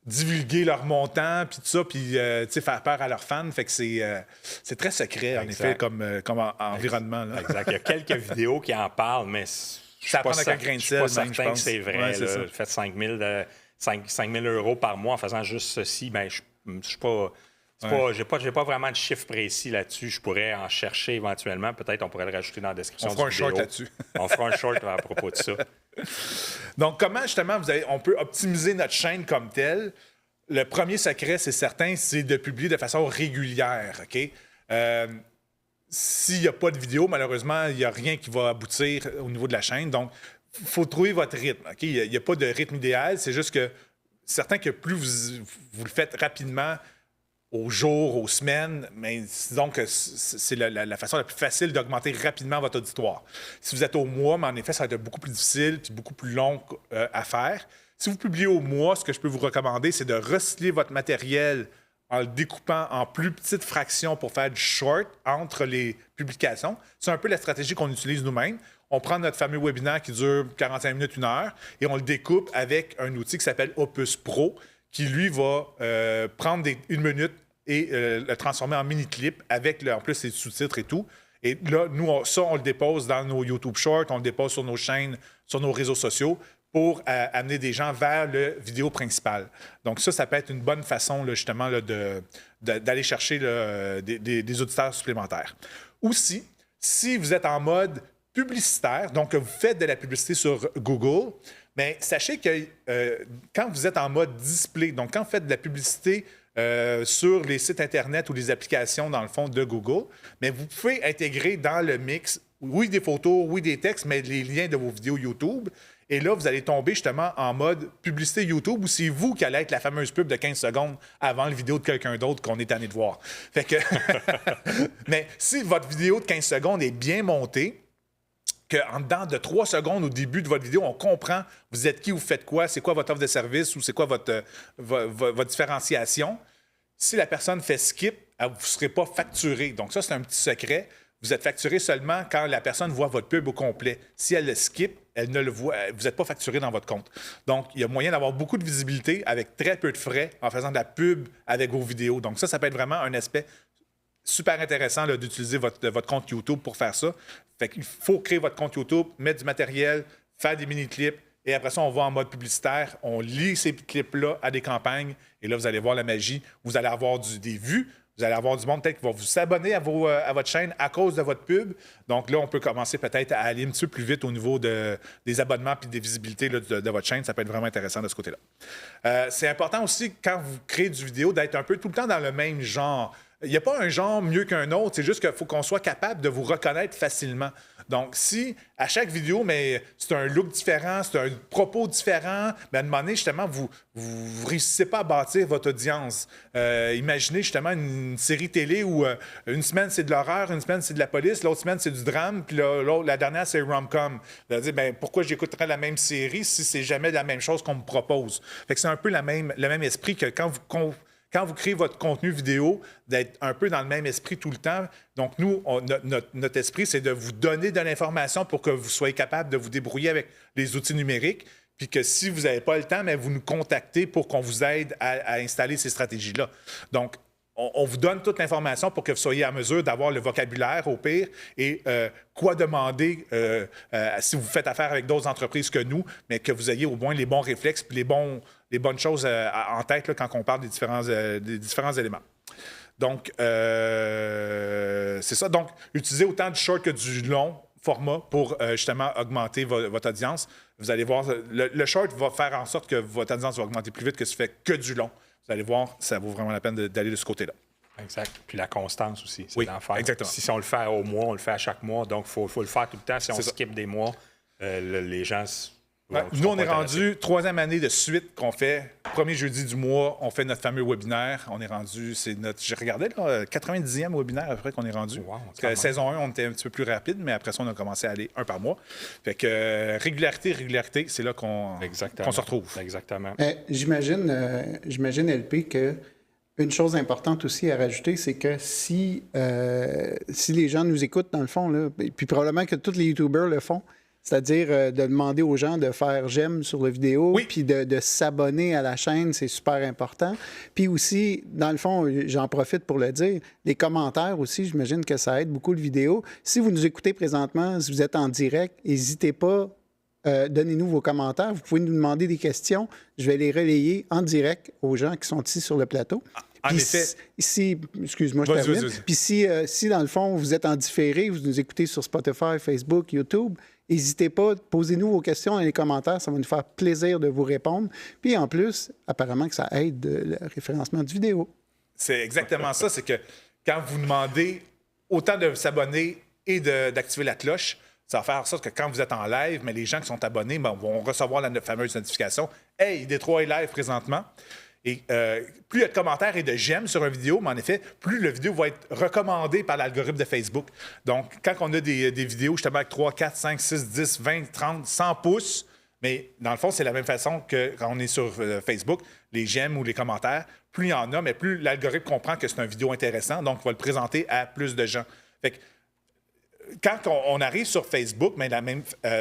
[SPEAKER 1] divulguer leur montant, puis tout ça, puis faire peur à leurs fans. Fait que c'est très secret, en effet, comme environnement. Là.
[SPEAKER 3] Exact. Il y a quelques vidéos qui en parlent, mais
[SPEAKER 1] ça prend avec un grain de sel,
[SPEAKER 3] je suis pas certain que c'est vrai. Faites 5 000 euros par mois en faisant juste ceci, bien, je ne suis pas... J'ai pas vraiment de chiffre précis là-dessus. Je pourrais en chercher éventuellement. Peut-être on pourrait le rajouter dans la description.
[SPEAKER 1] On fera un short là-dessus.
[SPEAKER 3] On fera un short à propos de ça.
[SPEAKER 1] Donc, comment justement on peut optimiser notre chaîne comme telle? Le premier secret, c'est certain, c'est de publier de façon régulière. OK? S'il n'y a pas de vidéo, malheureusement, il n'y a rien qui va aboutir au niveau de la chaîne. Donc, il faut trouver votre rythme. OK? Il n'y a pas de rythme idéal. C'est juste que certain que plus vous le faites rapidement, aux jours, aux semaines, mais disons que c'est la façon la plus facile d'augmenter rapidement votre auditoire. Si vous êtes au mois, mais en effet, ça va être beaucoup plus difficile et beaucoup plus long à faire. Si vous publiez au mois, ce que je peux vous recommander, c'est de recycler votre matériel en le découpant en plus petites fractions pour faire du short entre les publications. C'est un peu la stratégie qu'on utilise nous-mêmes. On prend notre fameux webinaire qui dure 45 minutes, 1 heure, et on le découpe avec un outil qui s'appelle Opus Pro, qui, lui, va prendre 1 minute et le transformer en mini-clip avec, en plus, les sous-titres et tout. Et là, nous, on le dépose dans nos YouTube Shorts, on le dépose sur nos chaînes, sur nos réseaux sociaux pour amener des gens vers le vidéo principal. Donc ça peut être une bonne façon, là, justement, là, d'aller chercher des auditeurs supplémentaires. Aussi, si vous êtes en mode publicitaire, donc vous faites de la publicité sur Google, mais sachez que quand vous êtes en mode display, donc quand vous faites de la publicité sur les sites Internet ou les applications, dans le fond, de Google, mais vous pouvez intégrer dans le mix oui, des photos, oui, des textes, mais les liens de vos vidéos YouTube. Et là, vous allez tomber justement en mode publicité YouTube où c'est vous qui allez être la fameuse pub de 15 secondes avant la vidéo de quelqu'un d'autre qu'on est tanné de voir. Fait que mais si votre vidéo de 15 secondes est bien montée, qu'en dedans de 3 secondes au début de votre vidéo, on comprend vous êtes qui, vous faites quoi, c'est quoi votre offre de service ou c'est quoi votre différenciation. Si la personne fait skip, vous ne serez pas facturé. Donc ça, c'est un petit secret. Vous êtes facturé seulement quand la personne voit votre pub au complet. Si elle le skip, elle ne le voit, vous n'êtes pas facturé dans votre compte. Donc, il y a moyen d'avoir beaucoup de visibilité avec très peu de frais en faisant de la pub avec vos vidéos. Donc ça peut être vraiment un aspect super intéressant là, d'utiliser votre compte YouTube pour faire ça. Fait qu'il faut créer votre compte YouTube, mettre du matériel, faire des mini-clips, et après ça, on va en mode publicitaire, on lit ces clips-là à des campagnes, et là, vous allez voir la magie. Vous allez avoir des vues, vous allez avoir du monde peut-être qui va vous s'abonner à votre chaîne à cause de votre pub. Donc là, on peut commencer peut-être à aller un petit peu plus vite au niveau des abonnements et des visibilités là, de votre chaîne. Ça peut être vraiment intéressant de ce côté-là. C'est important aussi, quand vous créez du vidéo, d'être un peu tout le temps dans le même genre. Il n'y a pas un genre mieux qu'un autre, c'est juste qu'il faut qu'on soit capable de vous reconnaître facilement. Donc, si à chaque vidéo, mais c'est un look différent, c'est un propos différent, mais à un moment donné, justement, vous ne réussissez pas à bâtir votre audience. Imaginez justement une série télé où une semaine, c'est de l'horreur, une semaine, c'est de la police, l'autre semaine, c'est du drame, puis la dernière, c'est rom-com. Dire, ben, pourquoi j'écouterais la même série si c'est jamais la même chose qu'on me propose? Fait que c'est un peu le même esprit que quand vous créez votre contenu vidéo, d'être un peu dans le même esprit tout le temps. Donc, nous, notre esprit, c'est de vous donner de l'information pour que vous soyez capable de vous débrouiller avec les outils numériques, puis que si vous n'avez pas le temps, mais vous nous contactez pour qu'on vous aide à installer ces stratégies-là. Donc, on vous donne toute l'information pour que vous soyez en mesure d'avoir le vocabulaire, au pire, et quoi demander si vous faites affaire avec d'autres entreprises que nous, mais que vous ayez au moins les bons réflexes et les bonnes choses en tête là, quand on parle des différents éléments. Donc, c'est ça. Donc, utilisez autant du short que du long format pour justement augmenter votre audience. Vous allez voir, le short va faire en sorte que votre audience va augmenter plus vite que si vous faites que du long. Vous allez voir, ça vaut vraiment la peine d'aller de ce côté-là.
[SPEAKER 3] Exact. Puis la constance aussi, c'est
[SPEAKER 1] oui,
[SPEAKER 3] d'en faire.
[SPEAKER 1] Exactement.
[SPEAKER 3] Si on le fait au mois, on le fait à chaque mois. Donc, il faut le faire tout le temps. Si on skip des mois, les gens...
[SPEAKER 1] Nous, on est rendu 3e année de suite qu'on fait. Premier jeudi du mois, on fait notre fameux webinaire. On est rendu, j'ai regardé, là, 90e webinaire après qu'on est rendu. Wow, saison 1, on était un petit peu plus rapide, mais après ça, on a commencé à aller un par mois. Fait que régularité, c'est là qu'on se retrouve.
[SPEAKER 3] Exactement.
[SPEAKER 2] J'imagine, LP, que une chose importante aussi à rajouter, c'est que si les gens nous écoutent, dans le fond, là, puis probablement que tous les YouTubers le font, c'est-à-dire de demander aux gens de faire j'aime sur la vidéo,
[SPEAKER 1] oui.
[SPEAKER 2] Puis de s'abonner à la chaîne, c'est super important. Puis aussi, dans le fond, j'en profite pour le dire, les commentaires aussi, j'imagine que ça aide beaucoup le vidéo. Si vous nous écoutez présentement, si vous êtes en direct, n'hésitez pas, donnez-nous vos commentaires. Vous pouvez nous demander des questions. Je vais les relayer en direct aux gens qui sont ici sur le plateau.
[SPEAKER 1] En effet.
[SPEAKER 2] Excuse-moi, je termine. Puis si, dans le fond, vous êtes en différé, vous nous écoutez sur Spotify, Facebook, YouTube, n'hésitez pas, posez-nous vos questions dans les commentaires, ça va nous faire plaisir de vous répondre. Puis en plus, apparemment que ça aide le référencement de vidéo. C'est
[SPEAKER 1] exactement ça, c'est que quand vous demandez autant de s'abonner et d'activer la cloche, ça va faire en sorte que quand vous êtes en live, mais les gens qui sont abonnés vont recevoir la fameuse notification « Hey, Détroit est live présentement ». Et plus il y a de commentaires et de j'aime sur une vidéo, mais en effet, plus la vidéo va être recommandée par l'algorithme de Facebook. Donc, quand on a des vidéos justement avec 3, 4, 5, 6, 10, 20, 30, 100 pouces, mais dans le fond, c'est la même façon que quand on est sur Facebook, les j'aime ou les commentaires, plus il y en a, mais plus l'algorithme comprend que c'est une vidéo intéressante, donc il va le présenter à plus de gens. Fait que, quand on arrive sur Facebook, mais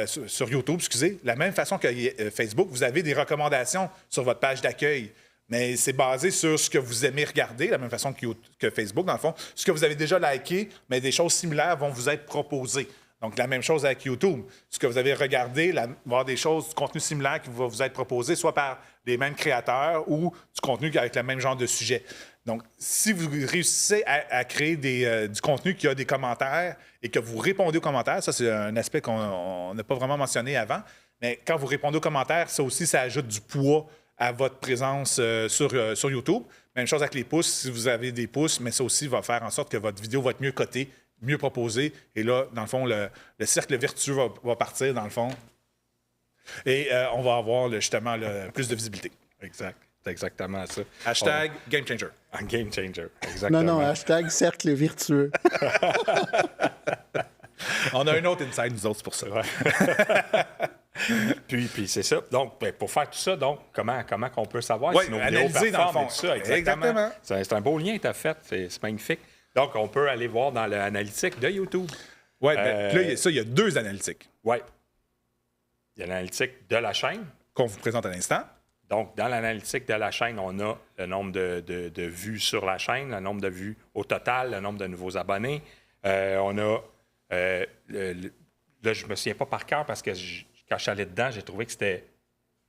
[SPEAKER 1] sur YouTube, excusez, la même façon que Facebook, vous avez des recommandations sur votre page d'accueil. Mais c'est basé sur ce que vous aimez regarder, de la même façon que Facebook, dans le fond. Ce que vous avez déjà liké, mais des choses similaires vont vous être proposées. Donc, la même chose avec YouTube. Ce que vous avez regardé, il va y avoir des choses, du contenu similaire qui va vous être proposé, soit par les mêmes créateurs ou du contenu avec le même genre de sujet. Donc, si vous réussissez à créer du contenu qui a des commentaires et que vous répondez aux commentaires, ça, c'est un aspect qu'on n'a pas vraiment mentionné avant, mais quand vous répondez aux commentaires, ça aussi, ça ajoute du poids à votre présence sur YouTube. Même chose avec les pouces. Si vous avez des pouces, mais ça aussi va faire en sorte que votre vidéo va être mieux cotée mieux proposer. Et là, dans le fond, le cercle vertueux va partir, dans le fond. Et on va avoir justement plus de visibilité.
[SPEAKER 3] Exact. C'est exactement ça.
[SPEAKER 1] Hashtag Game Changer.
[SPEAKER 3] Un game changer. Exactement.
[SPEAKER 2] Non, hashtag cercle vertueux.
[SPEAKER 1] On a un autre inside, nous autres, c'est pour ça.
[SPEAKER 3] Ouais. puis c'est ça. Donc, pour faire tout ça, donc, comment qu'on peut savoir si nos vidéos
[SPEAKER 1] analyser, dans le
[SPEAKER 3] performent
[SPEAKER 1] fond.
[SPEAKER 3] et tout ça?
[SPEAKER 1] Exactement.
[SPEAKER 3] C'est un beau lien que tu as fait. C'est magnifique. Donc, on peut aller voir dans l'analytique de YouTube.
[SPEAKER 1] Oui, là, il y a 2 analytiques.
[SPEAKER 3] Oui. Il y a l'analytique de la chaîne.
[SPEAKER 1] Qu'on vous présente à l'instant.
[SPEAKER 3] Donc, dans l'analytique de la chaîne, on a le nombre de vues sur la chaîne, le nombre de vues au total, le nombre de nouveaux abonnés. On a... là, je me souviens pas par cœur parce que quand je suis allé dedans, j'ai trouvé que c'était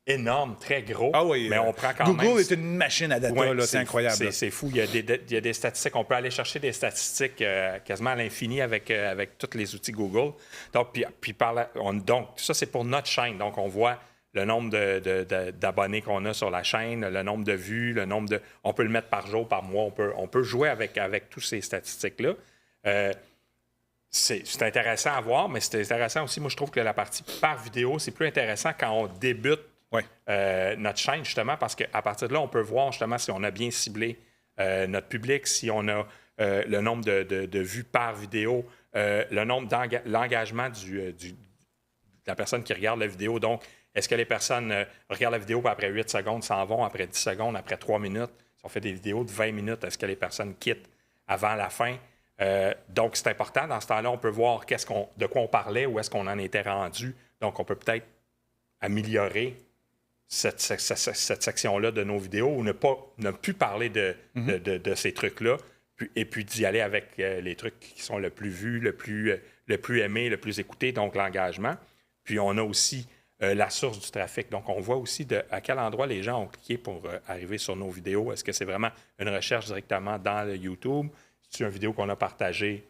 [SPEAKER 3] énorme, très gros.
[SPEAKER 1] Ah oui,
[SPEAKER 3] mais on prend quand
[SPEAKER 1] Google
[SPEAKER 3] même...
[SPEAKER 1] est une machine à data,
[SPEAKER 3] Ouais,
[SPEAKER 1] là, c'est incroyable.
[SPEAKER 3] C'est fou. Il y a des statistiques. On peut aller chercher des statistiques quasiment à l'infini avec tous les outils Google. Donc, donc ça, c'est pour notre chaîne. Donc, on voit le nombre d'abonnés qu'on a sur la chaîne, le nombre de vues, le nombre de... On peut le mettre par jour, par mois. On peut jouer avec toutes ces statistiques-là. C'est intéressant à voir, mais c'est intéressant aussi. Moi, je trouve que la partie par vidéo, c'est plus intéressant quand on débute notre chaîne, justement, parce qu'à partir de là, on peut voir justement si on a bien ciblé notre public, si on a le nombre de vues par vidéo, le nombre l'engagement de la personne qui regarde la vidéo. Donc, est-ce que les personnes regardent la vidéo puis après 8 secondes s'en vont, après 10 secondes, après 3 minutes? Si on fait des vidéos de 20 minutes, est-ce que les personnes quittent avant la fin? Donc, c'est important. Dans ce temps-là, on peut voir de quoi on parlait, où est-ce qu'on en était rendu. Donc, on peut peut-être améliorer cette section-là de nos vidéos ou ne plus parler de ces trucs-là et puis d'y aller avec les trucs qui sont le plus vus, le plus aimé, le plus écouté, donc l'engagement. Puis, on a aussi la source du trafic. Donc, on voit aussi à quel endroit les gens ont cliqué pour arriver sur nos vidéos. Est-ce que c'est vraiment une recherche directement dans le YouTube? C'est une vidéo qu'on a partagée,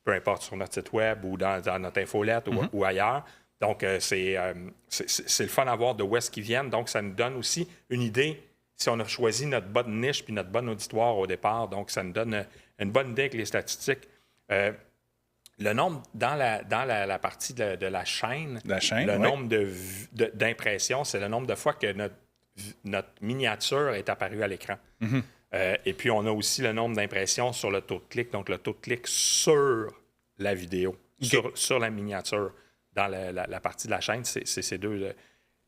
[SPEAKER 3] peu importe, sur notre site web ou dans notre infolette ou ailleurs. Donc, c'est le fun à voir de où est-ce qu'ils viennent. Donc, ça nous donne aussi une idée si on a choisi notre bonne niche puis notre bon auditoire au départ. Donc, ça nous donne une bonne idée avec les statistiques. Le nombre, dans la partie de la chaîne, nombre d'impressions, c'est le nombre de fois que notre miniature est apparue à l'écran. Et puis, on a aussi le nombre d'impressions sur le taux de clic, donc le taux de clic sur la vidéo, sur la miniature. Dans la partie de la chaîne, c'est ces deux.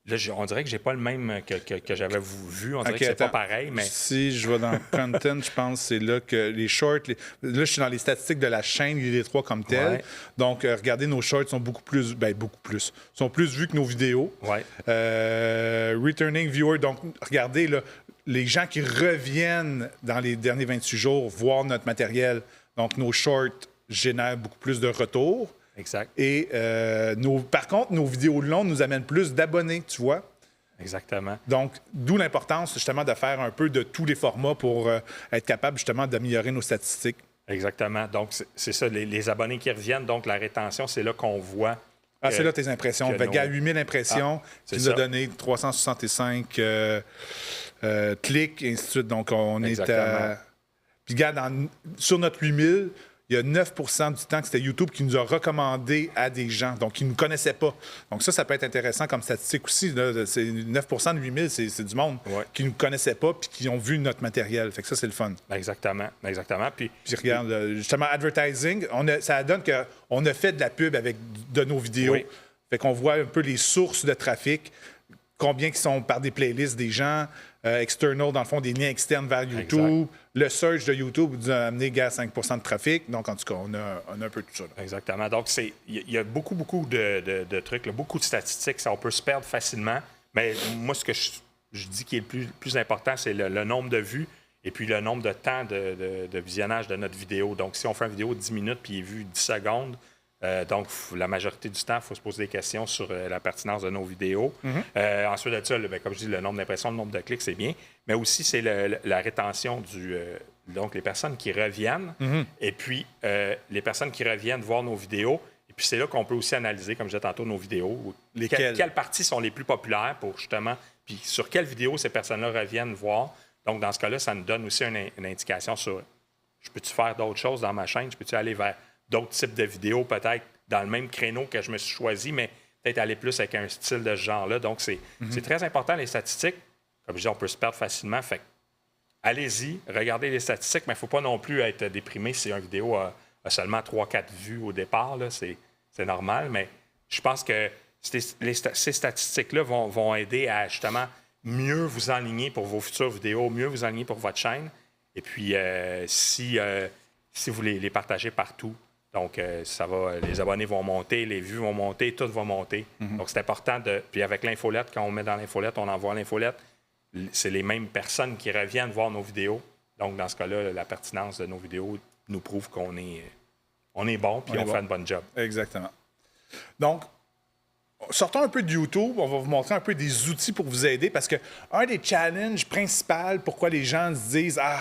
[SPEAKER 3] Là, on dirait que j'ai pas le même que j'avais vu. On dirait que c'est pas pareil. Mais...
[SPEAKER 1] Si je vais dans Content, je pense que c'est là que les shorts... Là, je suis dans les statistiques de la chaîne, les 3 comme telles. Ouais. Donc, regardez, nos shorts sont beaucoup plus... sont plus vus que nos vidéos.
[SPEAKER 3] Ouais.
[SPEAKER 1] Returning viewer, donc, regardez, là, les gens qui reviennent dans les derniers 28 jours voir notre matériel. Donc, nos shorts génèrent beaucoup plus de retours.
[SPEAKER 3] Exact.
[SPEAKER 1] Et par contre, nos vidéos longues nous amènent plus d'abonnés, tu vois.
[SPEAKER 3] Exactement.
[SPEAKER 1] Donc, d'où l'importance, justement, de faire un peu de tous les formats pour être capable, justement, d'améliorer nos statistiques.
[SPEAKER 3] Exactement. Donc, c'est ça, les abonnés qui reviennent. Donc, la rétention, c'est là qu'on voit.
[SPEAKER 1] C'est là tes impressions. Fait gars, 8000 impressions, tu nous as donné 365 clics, et ainsi de suite. Donc, on
[SPEAKER 3] Exactement.
[SPEAKER 1] est à... Puis, regarde, sur notre 8000... Il y a 9 du temps que c'était YouTube qui nous a recommandé à des gens, donc qui ne nous connaissaient pas. Donc ça peut être intéressant comme statistique aussi. Là. C'est 9 de 8000, c'est du monde qui ne nous connaissait pas puis qui ont vu notre matériel. Fait que ça, c'est le fun.
[SPEAKER 3] Exactement. Puis
[SPEAKER 1] regarde, justement, advertising, ça donne qu'on a fait de la pub avec de nos vidéos. Oui. Fait qu'on voit un peu les sources de trafic, combien qui sont par des playlists des gens, external, dans le fond, des liens externes vers YouTube. Exact. Le search de YouTube nous a amené 5 de trafic. Donc, en tout cas, on a un peu tout ça. Là.
[SPEAKER 3] Exactement. Donc, il y a beaucoup de trucs, là, beaucoup de statistiques. On peut se perdre facilement. Mais moi, ce que je dis qui est le plus important, c'est le nombre de vues et puis le nombre de temps de visionnage de notre vidéo. Donc, si on fait une vidéo de 10 minutes puis il est vu 10 secondes, donc, la majorité du temps, il faut se poser des questions sur la pertinence de nos vidéos. Ensuite de ça, comme je dis, le nombre d'impressions, le nombre de clics, c'est bien. Mais aussi, c'est la rétention donc les personnes qui reviennent. Et puis, les personnes qui reviennent voir nos vidéos. Et puis, c'est là qu'on peut aussi analyser, comme je disais tantôt, nos vidéos. Quelles parties sont les plus populaires pour justement... Puis, sur quelles vidéos ces personnes-là reviennent voir. Donc, dans ce cas-là, ça nous donne aussi une indication sur... Je peux-tu faire d'autres choses dans ma chaîne? Je peux-tu aller vers d'autres types de vidéos, peut-être dans le même créneau que je me suis choisi, mais peut-être aller plus avec un style de ce genre-là. Donc, c'est très important, les statistiques. Comme je dis, on peut se perdre facilement. Fait allez-y, regardez les statistiques, mais il ne faut pas non plus être déprimé si une vidéo a seulement 3-4 vues au départ. C'est normal, mais je pense que ces statistiques-là vont aider à justement mieux vous enligner pour vos futures vidéos, mieux vous enligner pour votre chaîne. Et puis, si vous les partagez partout, donc ça va, les abonnés vont monter, les vues vont monter, tout va monter. Donc, c'est important de... Puis avec l'infolette, quand on met dans l'infolette, on envoie l'infolette, c'est les mêmes personnes qui reviennent voir nos vidéos. Donc, dans ce cas-là, la pertinence de nos vidéos nous prouve qu'on est bon puis on fait un bon job.
[SPEAKER 1] Exactement. Donc, sortons un peu de YouTube. On va vous montrer un peu des outils pour vous aider parce que un des challenges principaux pourquoi les gens se disent « Ah,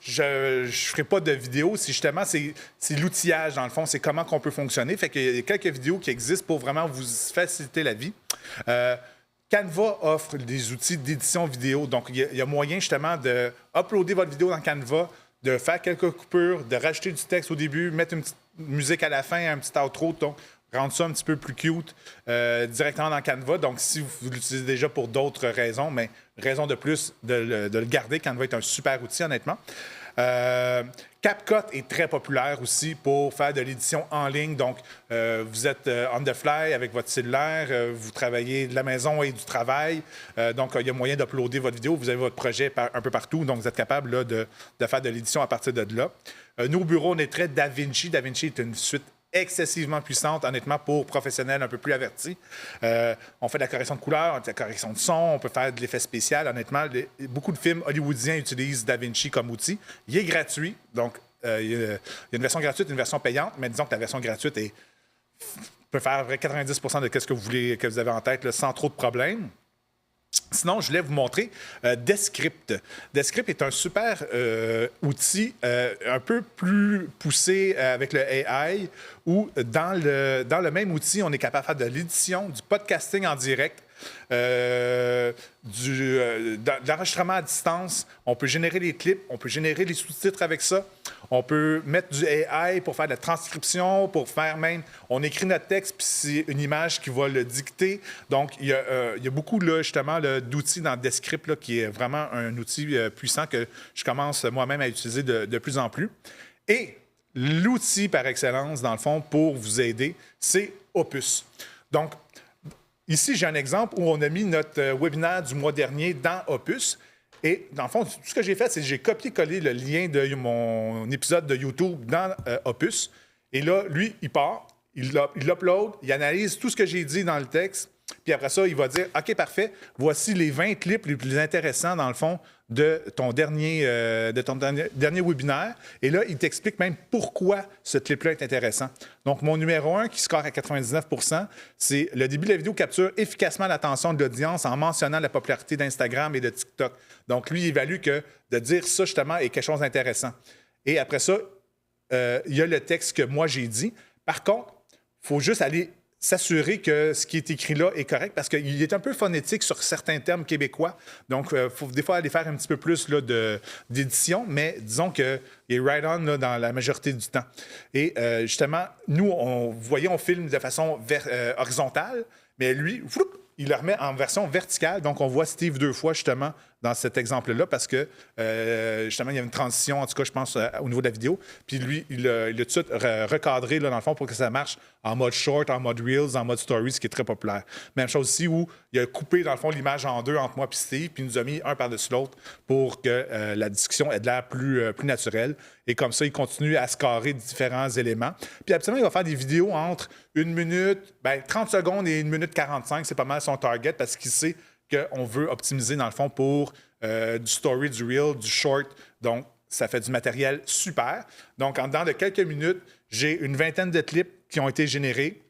[SPEAKER 1] je ne ferai pas de vidéo », c'est justement c'est l'outillage, dans le fond. C'est comment qu'on peut fonctionner. Fait qu'il y a quelques vidéos qui existent pour vraiment vous faciliter la vie. Canva offre des outils d'édition vidéo. Donc, il y a moyen justement de uploader votre vidéo dans Canva, de faire quelques coupures, de rajouter du texte au début, mettre une petite musique à la fin, un petit outro, donc rendre ça un petit peu plus cute directement dans Canva. Donc, si vous l'utilisez déjà pour d'autres raisons, mais raison de plus de le garder, Canva est un super outil, honnêtement. CapCut est très populaire aussi pour faire de l'édition en ligne. Donc, vous êtes on the fly avec votre cellulaire, vous travaillez de la maison et du travail. Donc, il y a moyen d'uploader votre vidéo. Vous avez votre projet un peu partout. Donc, vous êtes capable là, de faire de l'édition à partir de là. Nous, au bureau, on est très DaVinci. DaVinci est une suite excessivement puissante, honnêtement, pour professionnels un peu plus avertis. On fait de la correction de couleurs, de la correction de son, on peut faire de l'effet spécial. Honnêtement, beaucoup de films hollywoodiens utilisent DaVinci comme outil. Il est gratuit, donc il y a une version gratuite et une version payante, mais disons que la version gratuite peut faire 90 de ce que vous voulez, que vous avez en tête, là, sans trop de problèmes. Sinon, je voulais vous montrer Descript. Descript est un super outil un peu plus poussé avec le AI où dans le même outil, on est capable de faire de l'édition, du podcasting en direct, de l'enregistrement à distance. On peut générer des clips, on peut générer des sous-titres avec ça. On peut mettre du AI pour faire de la transcription, pour faire même... On écrit notre texte, puis c'est une image qui va le dicter. Donc, il y a beaucoup, là, justement, d'outils dans Descript là, qui est vraiment un outil puissant que je commence moi-même à utiliser de plus en plus. Et l'outil par excellence, dans le fond, pour vous aider, c'est Opus. Donc, ici, j'ai un exemple où on a mis notre webinaire du mois dernier dans Opus. Et dans le fond, tout ce que j'ai fait, c'est que j'ai copié-collé le lien de mon épisode de YouTube dans Opus. Et là, lui, il part, il l'upload, il analyse tout ce que j'ai dit dans le texte. Puis après ça, il va dire « OK, parfait, voici les 20 clips les plus intéressants, dans le fond, de ton dernier webinaire. » Et là, il t'explique même pourquoi ce clip-là est intéressant. Donc, mon numéro 1, qui score à 99 %, c'est le début de la vidéo capture efficacement l'attention de l'audience en mentionnant la popularité d'Instagram et de TikTok. Donc, lui, il évalue que de dire ça, justement, est quelque chose d'intéressant. Et après ça, il y a le texte que moi, j'ai dit. Par contre, il faut juste aller s'assurer que ce qui est écrit là est correct parce qu'il est un peu phonétique sur certains termes québécois. Donc, il faut des fois aller faire un petit peu plus là, d'édition, mais disons qu'il est right-on là, dans la majorité du temps. Et justement, nous, on filme de façon horizontale, mais lui, il le remet en version verticale. Donc, on voit Steve 2 fois, justement, dans cet exemple-là, parce que, justement, il y a une transition, en tout cas, je pense, au niveau de la vidéo. Puis lui, il a tout de suite recadré, là, dans le fond, pour que ça marche en mode short, en mode reels, en mode stories, ce qui est très populaire. Même chose aussi où il a coupé, dans le fond, l'image en deux entre moi et Steve, puis il nous a mis un par-dessus l'autre pour que la discussion ait de l'air plus naturelle. Et comme ça, il continue à scorer différents éléments. Puis, absolument, il va faire des vidéos entre 1 minute, 30 secondes et 1 minute 45. C'est pas mal son target parce qu'il sait qu'on veut optimiser, dans le fond, pour du story, du reel, du short. Donc, ça fait du matériel super. Donc, en dedans de quelques minutes, j'ai une vingtaine de clips qui ont été générés.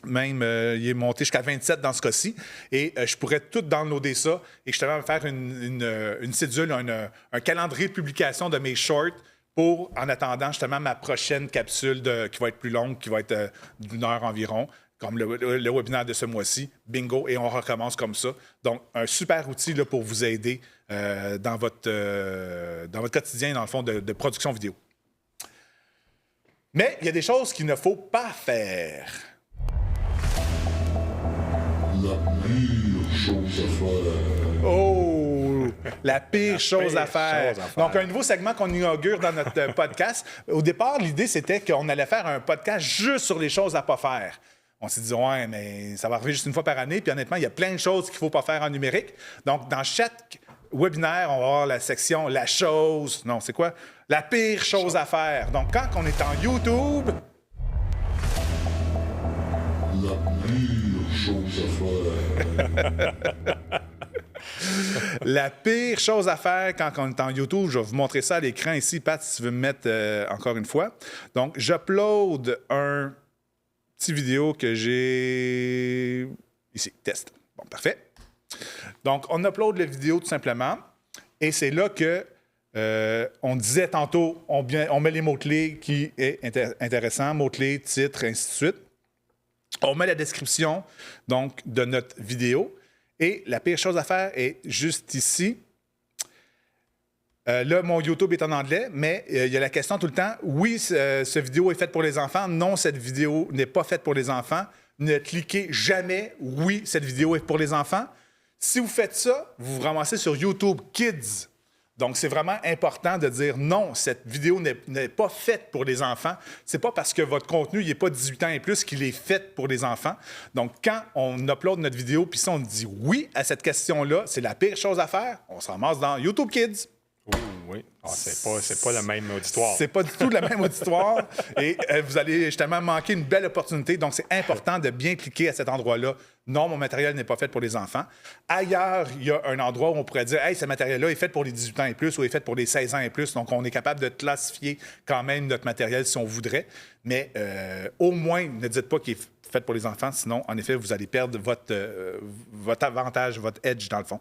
[SPEAKER 1] Même, il est monté jusqu'à 27 dans ce cas-ci. Et je pourrais tout downloader ça et justement faire une cédule, un calendrier de publication de mes shorts pour, en attendant, justement, ma prochaine capsule qui va être plus longue, qui va être d'1 heure environ, comme le webinaire de ce mois-ci. Bingo! Et on recommence comme ça. Donc, un super outil là, pour vous aider dans votre quotidien, dans le fond, de production vidéo. Mais il y a des choses qu'il ne faut pas faire.
[SPEAKER 4] La pire chose à faire.
[SPEAKER 1] Oh! La pire chose à faire.
[SPEAKER 3] chose à faire.
[SPEAKER 1] Donc, un nouveau segment qu'on inaugure dans notre podcast. Au départ, l'idée, c'était qu'on allait faire un podcast juste sur les choses à pas faire. On s'est dit, ouais, mais ça va arriver juste une fois par année. Puis honnêtement, il y a plein de choses qu'il ne faut pas faire en numérique. Donc, dans chaque webinaire, on va avoir la section « La chose ». Non, c'est quoi? La pire chose à faire. Donc, quand on est en YouTube...
[SPEAKER 4] La pire chose à faire.
[SPEAKER 1] La pire chose à faire quand on est en YouTube, je vais vous montrer ça à l'écran ici. Pat, si tu veux me mettre encore une fois. Donc, j'upload un petit vidéo que j'ai ici. Test. Bon, parfait. Donc, on upload la vidéo tout simplement. Et c'est là que on disait tantôt, on met les mots-clés qui est intéressant, mots-clés, titres, ainsi de suite. On met la description donc de notre vidéo. Et la pire chose à faire est juste ici. Là, mon YouTube est en anglais, mais il y a la question tout le temps. Oui, cette vidéo est faite pour les enfants. Non, cette vidéo n'est pas faite pour les enfants. Ne cliquez jamais « Oui, cette vidéo est pour les enfants ». Si vous faites ça, vous vous ramassez sur YouTube Kids. Donc, c'est vraiment important de dire non, cette vidéo n'est pas faite pour les enfants. C'est pas parce que votre contenu n'est pas 18 ans et plus qu'il est fait pour les enfants. Donc, quand on upload notre vidéo, puis si on dit oui à cette question-là, c'est la pire chose à faire, on se ramasse dans YouTube Kids.
[SPEAKER 3] Oui. Ah, c'est pas le même auditoire.
[SPEAKER 1] C'est pas du tout le même auditoire. Et vous allez justement manquer une belle opportunité. Donc, c'est important de bien cliquer à cet endroit-là. Non, mon matériel n'est pas fait pour les enfants. Ailleurs, il y a un endroit où on pourrait dire « Hey, ce matériel-là est fait pour les 18 ans et plus ou est fait pour les 16 ans et plus. » Donc, on est capable de classifier quand même notre matériel si on voudrait. Mais au moins, ne dites pas qu'il est fait pour les enfants. Sinon, en effet, vous allez perdre votre avantage, votre edge, dans le fond.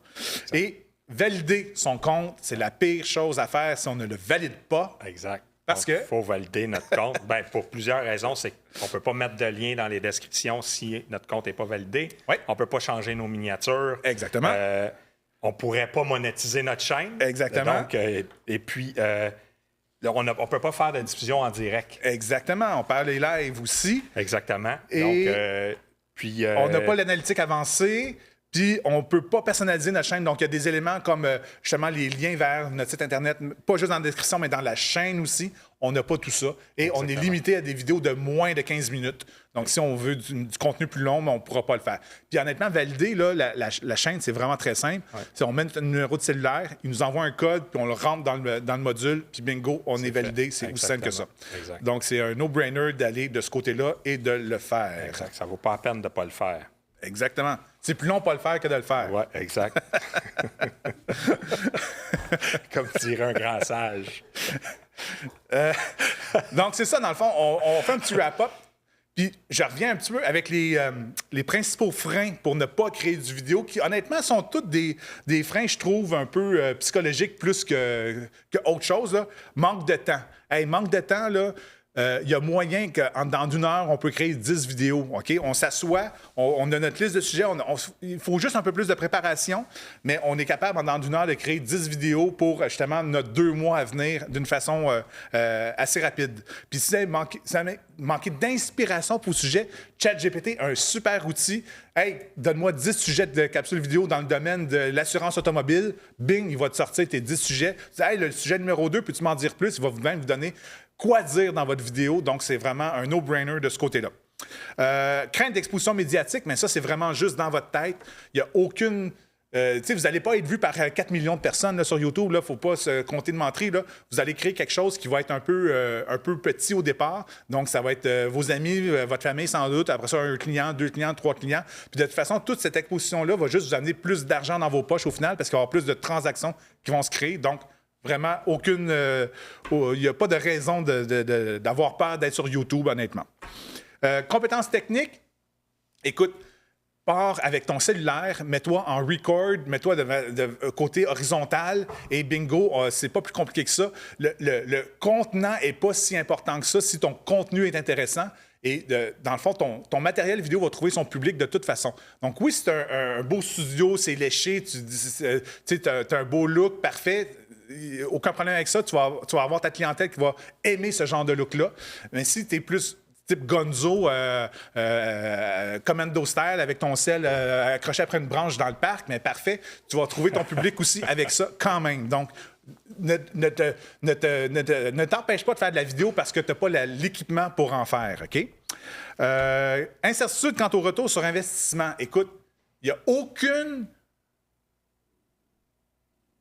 [SPEAKER 1] Et valider son compte, c'est la pire chose à faire si on ne le valide pas.
[SPEAKER 3] Exact.
[SPEAKER 1] Parce
[SPEAKER 3] Donc,
[SPEAKER 1] que...
[SPEAKER 3] il faut valider notre compte. Bien, pour plusieurs raisons, c'est qu'on ne peut pas mettre de lien dans les descriptions si notre compte n'est pas validé.
[SPEAKER 1] Oui.
[SPEAKER 3] On ne peut pas changer nos miniatures.
[SPEAKER 1] Exactement.
[SPEAKER 3] On ne pourrait pas monétiser notre chaîne.
[SPEAKER 1] Exactement.
[SPEAKER 3] Donc, et puis, on ne peut pas faire de diffusion en direct.
[SPEAKER 1] Exactement. On parle les lives aussi.
[SPEAKER 3] Exactement.
[SPEAKER 1] Et
[SPEAKER 3] donc,
[SPEAKER 1] on n'a pas l'analytique avancée. Puis, on ne peut pas personnaliser notre chaîne. Donc, il y a des éléments comme, justement, les liens vers notre site Internet, pas juste dans la description, mais dans la chaîne aussi. On n'a pas tout ça. Et
[SPEAKER 3] Exactement.
[SPEAKER 1] on est limité à des vidéos de moins de 15 minutes. Donc, si on veut du contenu plus long, mais on ne pourra pas le faire. Puis, honnêtement, valider là, la chaîne, c'est vraiment très simple. Ouais. On met notre numéro de cellulaire, il nous envoie un code, puis on le rentre dans le module, puis bingo, on est validé. C'est aussi simple que ça.
[SPEAKER 3] Exact.
[SPEAKER 1] Donc, c'est un no-brainer d'aller de ce côté-là et de le faire.
[SPEAKER 3] Exact. Ça ne vaut pas la peine de ne pas le faire.
[SPEAKER 1] Exactement. C'est plus long de pas le faire que de le faire.
[SPEAKER 3] Oui, exact. Comme dirait un grand sage.
[SPEAKER 1] Donc, c'est ça, dans le fond. On fait un petit wrap-up. Puis, je reviens un petit peu avec les principaux freins pour ne pas créer du vidéo, qui, honnêtement, sont tous des freins, je trouve, un peu psychologiques plus que autre chose. Là. Manque de temps. Hey, manque de temps, là. Il y a moyen que dans une heure, on peut créer 10 vidéos. OK? On s'assoit, on a notre liste de sujets. Il faut juste un peu plus de préparation, mais on est capable, dans une heure, de créer 10 vidéos pour, justement, notre 2 mois à venir d'une façon assez rapide. Puis si vous manquez d'inspiration pour le sujet, ChatGPT, un super outil. Hey, donne-moi 10 sujets de capsules vidéo dans le domaine de l'assurance automobile. Bing, il va te sortir tes 10 sujets. Tu dis, hey, le sujet numéro 2, peux-tu m'en dire plus? Il va même vous donner quoi dire dans votre vidéo. Donc, c'est vraiment un no-brainer de ce côté-là. Crainte d'exposition médiatique, mais ça, c'est vraiment juste dans votre tête. Il n'y a aucune... vous n'allez pas être vu par 4 millions de personnes là, sur YouTube. Il ne faut pas se compter de mentir. Là. Vous allez créer quelque chose qui va être un peu petit au départ. Donc, ça va être vos amis, votre famille sans doute. Après ça, un client, 2 clients, 3 clients. Puis de toute façon, toute cette exposition-là va juste vous amener plus d'argent dans vos poches au final parce qu'il va y avoir plus de transactions qui vont se créer. Donc, vraiment, aucune... Il n'y a pas de raison d'avoir peur d'être sur YouTube, honnêtement. Compétences techniques. Écoute, pars avec ton cellulaire, mets-toi en record, mets-toi de côté horizontal et bingo, c'est pas plus compliqué que ça. Le contenant n'est pas si important que ça si ton contenu est intéressant. Et dans le fond, ton matériel vidéo va trouver son public de toute façon. Donc oui, c'est un beau studio, c'est léché, tu as un beau look, parfait. aucun problème avec ça. Tu vas avoir ta clientèle qui va aimer ce genre de look-là. Mais si tu es plus type Gonzo, commando style, avec ton sel accroché après une branche dans le parc, mais parfait, tu vas trouver ton public aussi avec ça quand même. Donc, ne t'empêche pas de faire de la vidéo parce que tu n'as pas l'équipement pour en faire, OK? Incertitude quant au retour sur investissement. Écoute, il n'y a aucune...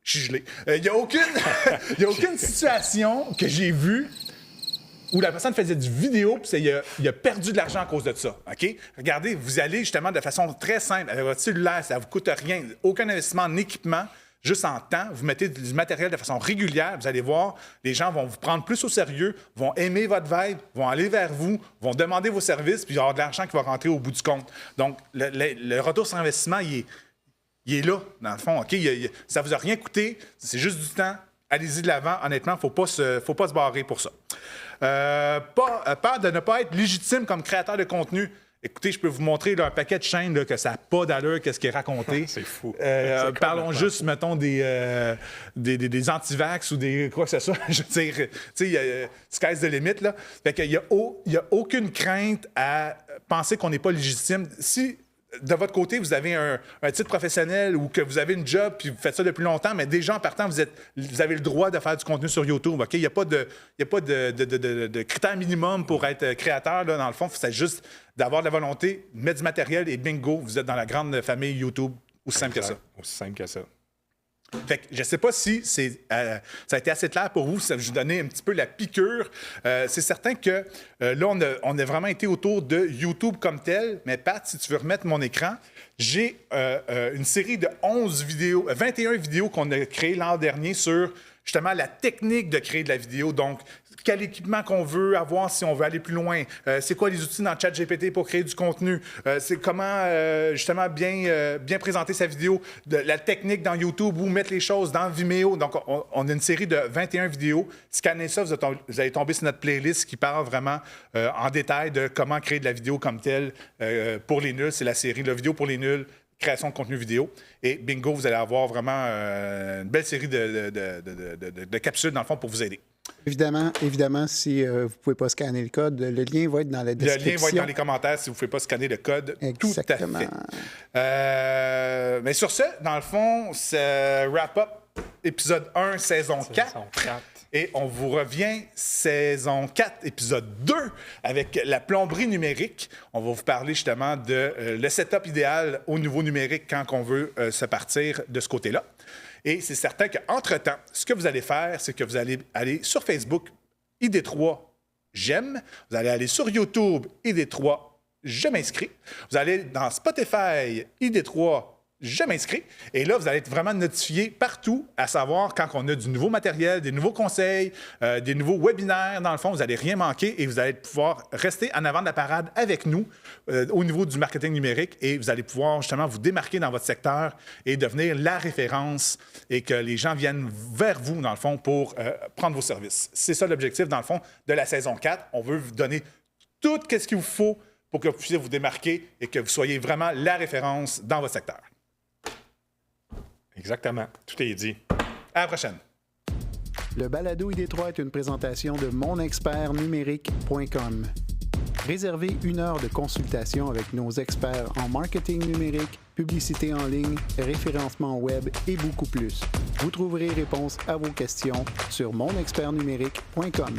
[SPEAKER 1] Je suis gelé. Il n'y a aucune situation que j'ai vue où la personne faisait du vidéo puis il a perdu de l'argent à cause de ça. OK? Regardez, vous allez justement de façon très simple avec votre cellulaire, ça ne vous coûte rien. Aucun investissement en équipement, juste en temps. Vous mettez du matériel de façon régulière. Vous allez voir, les gens vont vous prendre plus au sérieux, vont aimer votre vibe, vont aller vers vous, vont demander vos services, puis il y aura de l'argent qui va rentrer au bout du compte. Donc, le retour sur investissement, il est là, dans le fond. OK? Ça ne vous a rien coûté, c'est juste du temps. Allez-y de l'avant. Honnêtement, il ne faut pas se barrer pour ça. Peur de ne pas être légitime comme créateur de contenu. Écoutez, je peux vous montrer là, un paquet de chaînes là, que ça n'a pas d'allure, qu'est-ce qui est raconté.
[SPEAKER 3] C'est fou.
[SPEAKER 1] Parlons juste, mettons, des anti-vax ou des quoi que ce soit. Je veux dire, tu sais, sky's the limit, là. Fait qu'il n'y a aucune crainte à penser qu'on n'est pas légitime. Si de votre côté, vous avez un titre professionnel ou que vous avez une job puis vous faites ça depuis longtemps, mais déjà en partant, vous avez le droit de faire du contenu sur YouTube. OK? Il n'y a pas de critères minimum pour être créateur. Là, dans le fond, c'est juste d'avoir de la volonté, mettre du matériel et bingo, vous êtes dans la grande famille YouTube. Aussi simple que ça.
[SPEAKER 3] Aussi simple que ça.
[SPEAKER 1] Fait que je ne sais pas si ça a été assez clair pour vous, ça vous donnait un petit peu la piqûre. C'est certain que là, on a vraiment été autour de YouTube comme tel, mais Pat, si tu veux remettre mon écran, j'ai une série de 21 vidéos qu'on a créées l'an dernier sur justement la technique de créer de la vidéo. Donc, quel équipement qu'on veut avoir si on veut aller plus loin. C'est quoi les outils dans ChatGPT pour créer du contenu. C'est comment, justement, bien présenter sa vidéo. La technique dans YouTube, où mettre les choses dans Vimeo. Donc, on a une série de 21 vidéos. Scannez ça, vous allez tomber sur notre playlist qui parle vraiment en détail de comment créer de la vidéo comme telle pour les nuls. C'est la série La vidéo pour les nuls, création de contenu vidéo. Et bingo, vous allez avoir vraiment une belle série de capsules, dans le fond, pour vous aider.
[SPEAKER 2] Évidemment, si vous ne pouvez pas scanner le code, le lien va être dans la description.
[SPEAKER 1] Le lien va être dans les commentaires si vous ne pouvez pas scanner le code.
[SPEAKER 2] Exactement.
[SPEAKER 1] Tout à fait. Mais sur ce, dans le fond, c'est wrap-up épisode 1, saison 4. Et on vous revient saison 4, épisode 2, avec la plomberie numérique. On va vous parler justement de le setup idéal au niveau numérique quand on veut se partir de ce côté-là. Et c'est certain qu'entre-temps, ce que vous allez faire, c'est que vous allez aller sur Facebook, ID3, j'aime. Vous allez aller sur YouTube, ID3, je m'inscris. Vous allez dans Spotify, ID3, je m'inscris. Et là, vous allez être vraiment notifié partout, à savoir quand on a du nouveau matériel, des nouveaux conseils, des nouveaux webinaires. Dans le fond, vous n'allez rien manquer et vous allez pouvoir rester en avant de la parade avec nous au niveau du marketing numérique et vous allez pouvoir justement vous démarquer dans votre secteur et devenir la référence et que les gens viennent vers vous, dans le fond, pour prendre vos services. C'est ça l'objectif, dans le fond, de la saison 4. On veut vous donner tout ce qu'il vous faut pour que vous puissiez vous démarquer et que vous soyez vraiment la référence dans votre secteur.
[SPEAKER 3] Exactement. Tout est dit.
[SPEAKER 1] À la prochaine.
[SPEAKER 2] Le balado ID3 est une présentation de monexpertnumérique.com. Réservez 1 heure de consultation avec nos experts en marketing numérique, publicité en ligne, référencement web et beaucoup plus. Vous trouverez réponse à vos questions sur monexpertnumérique.com.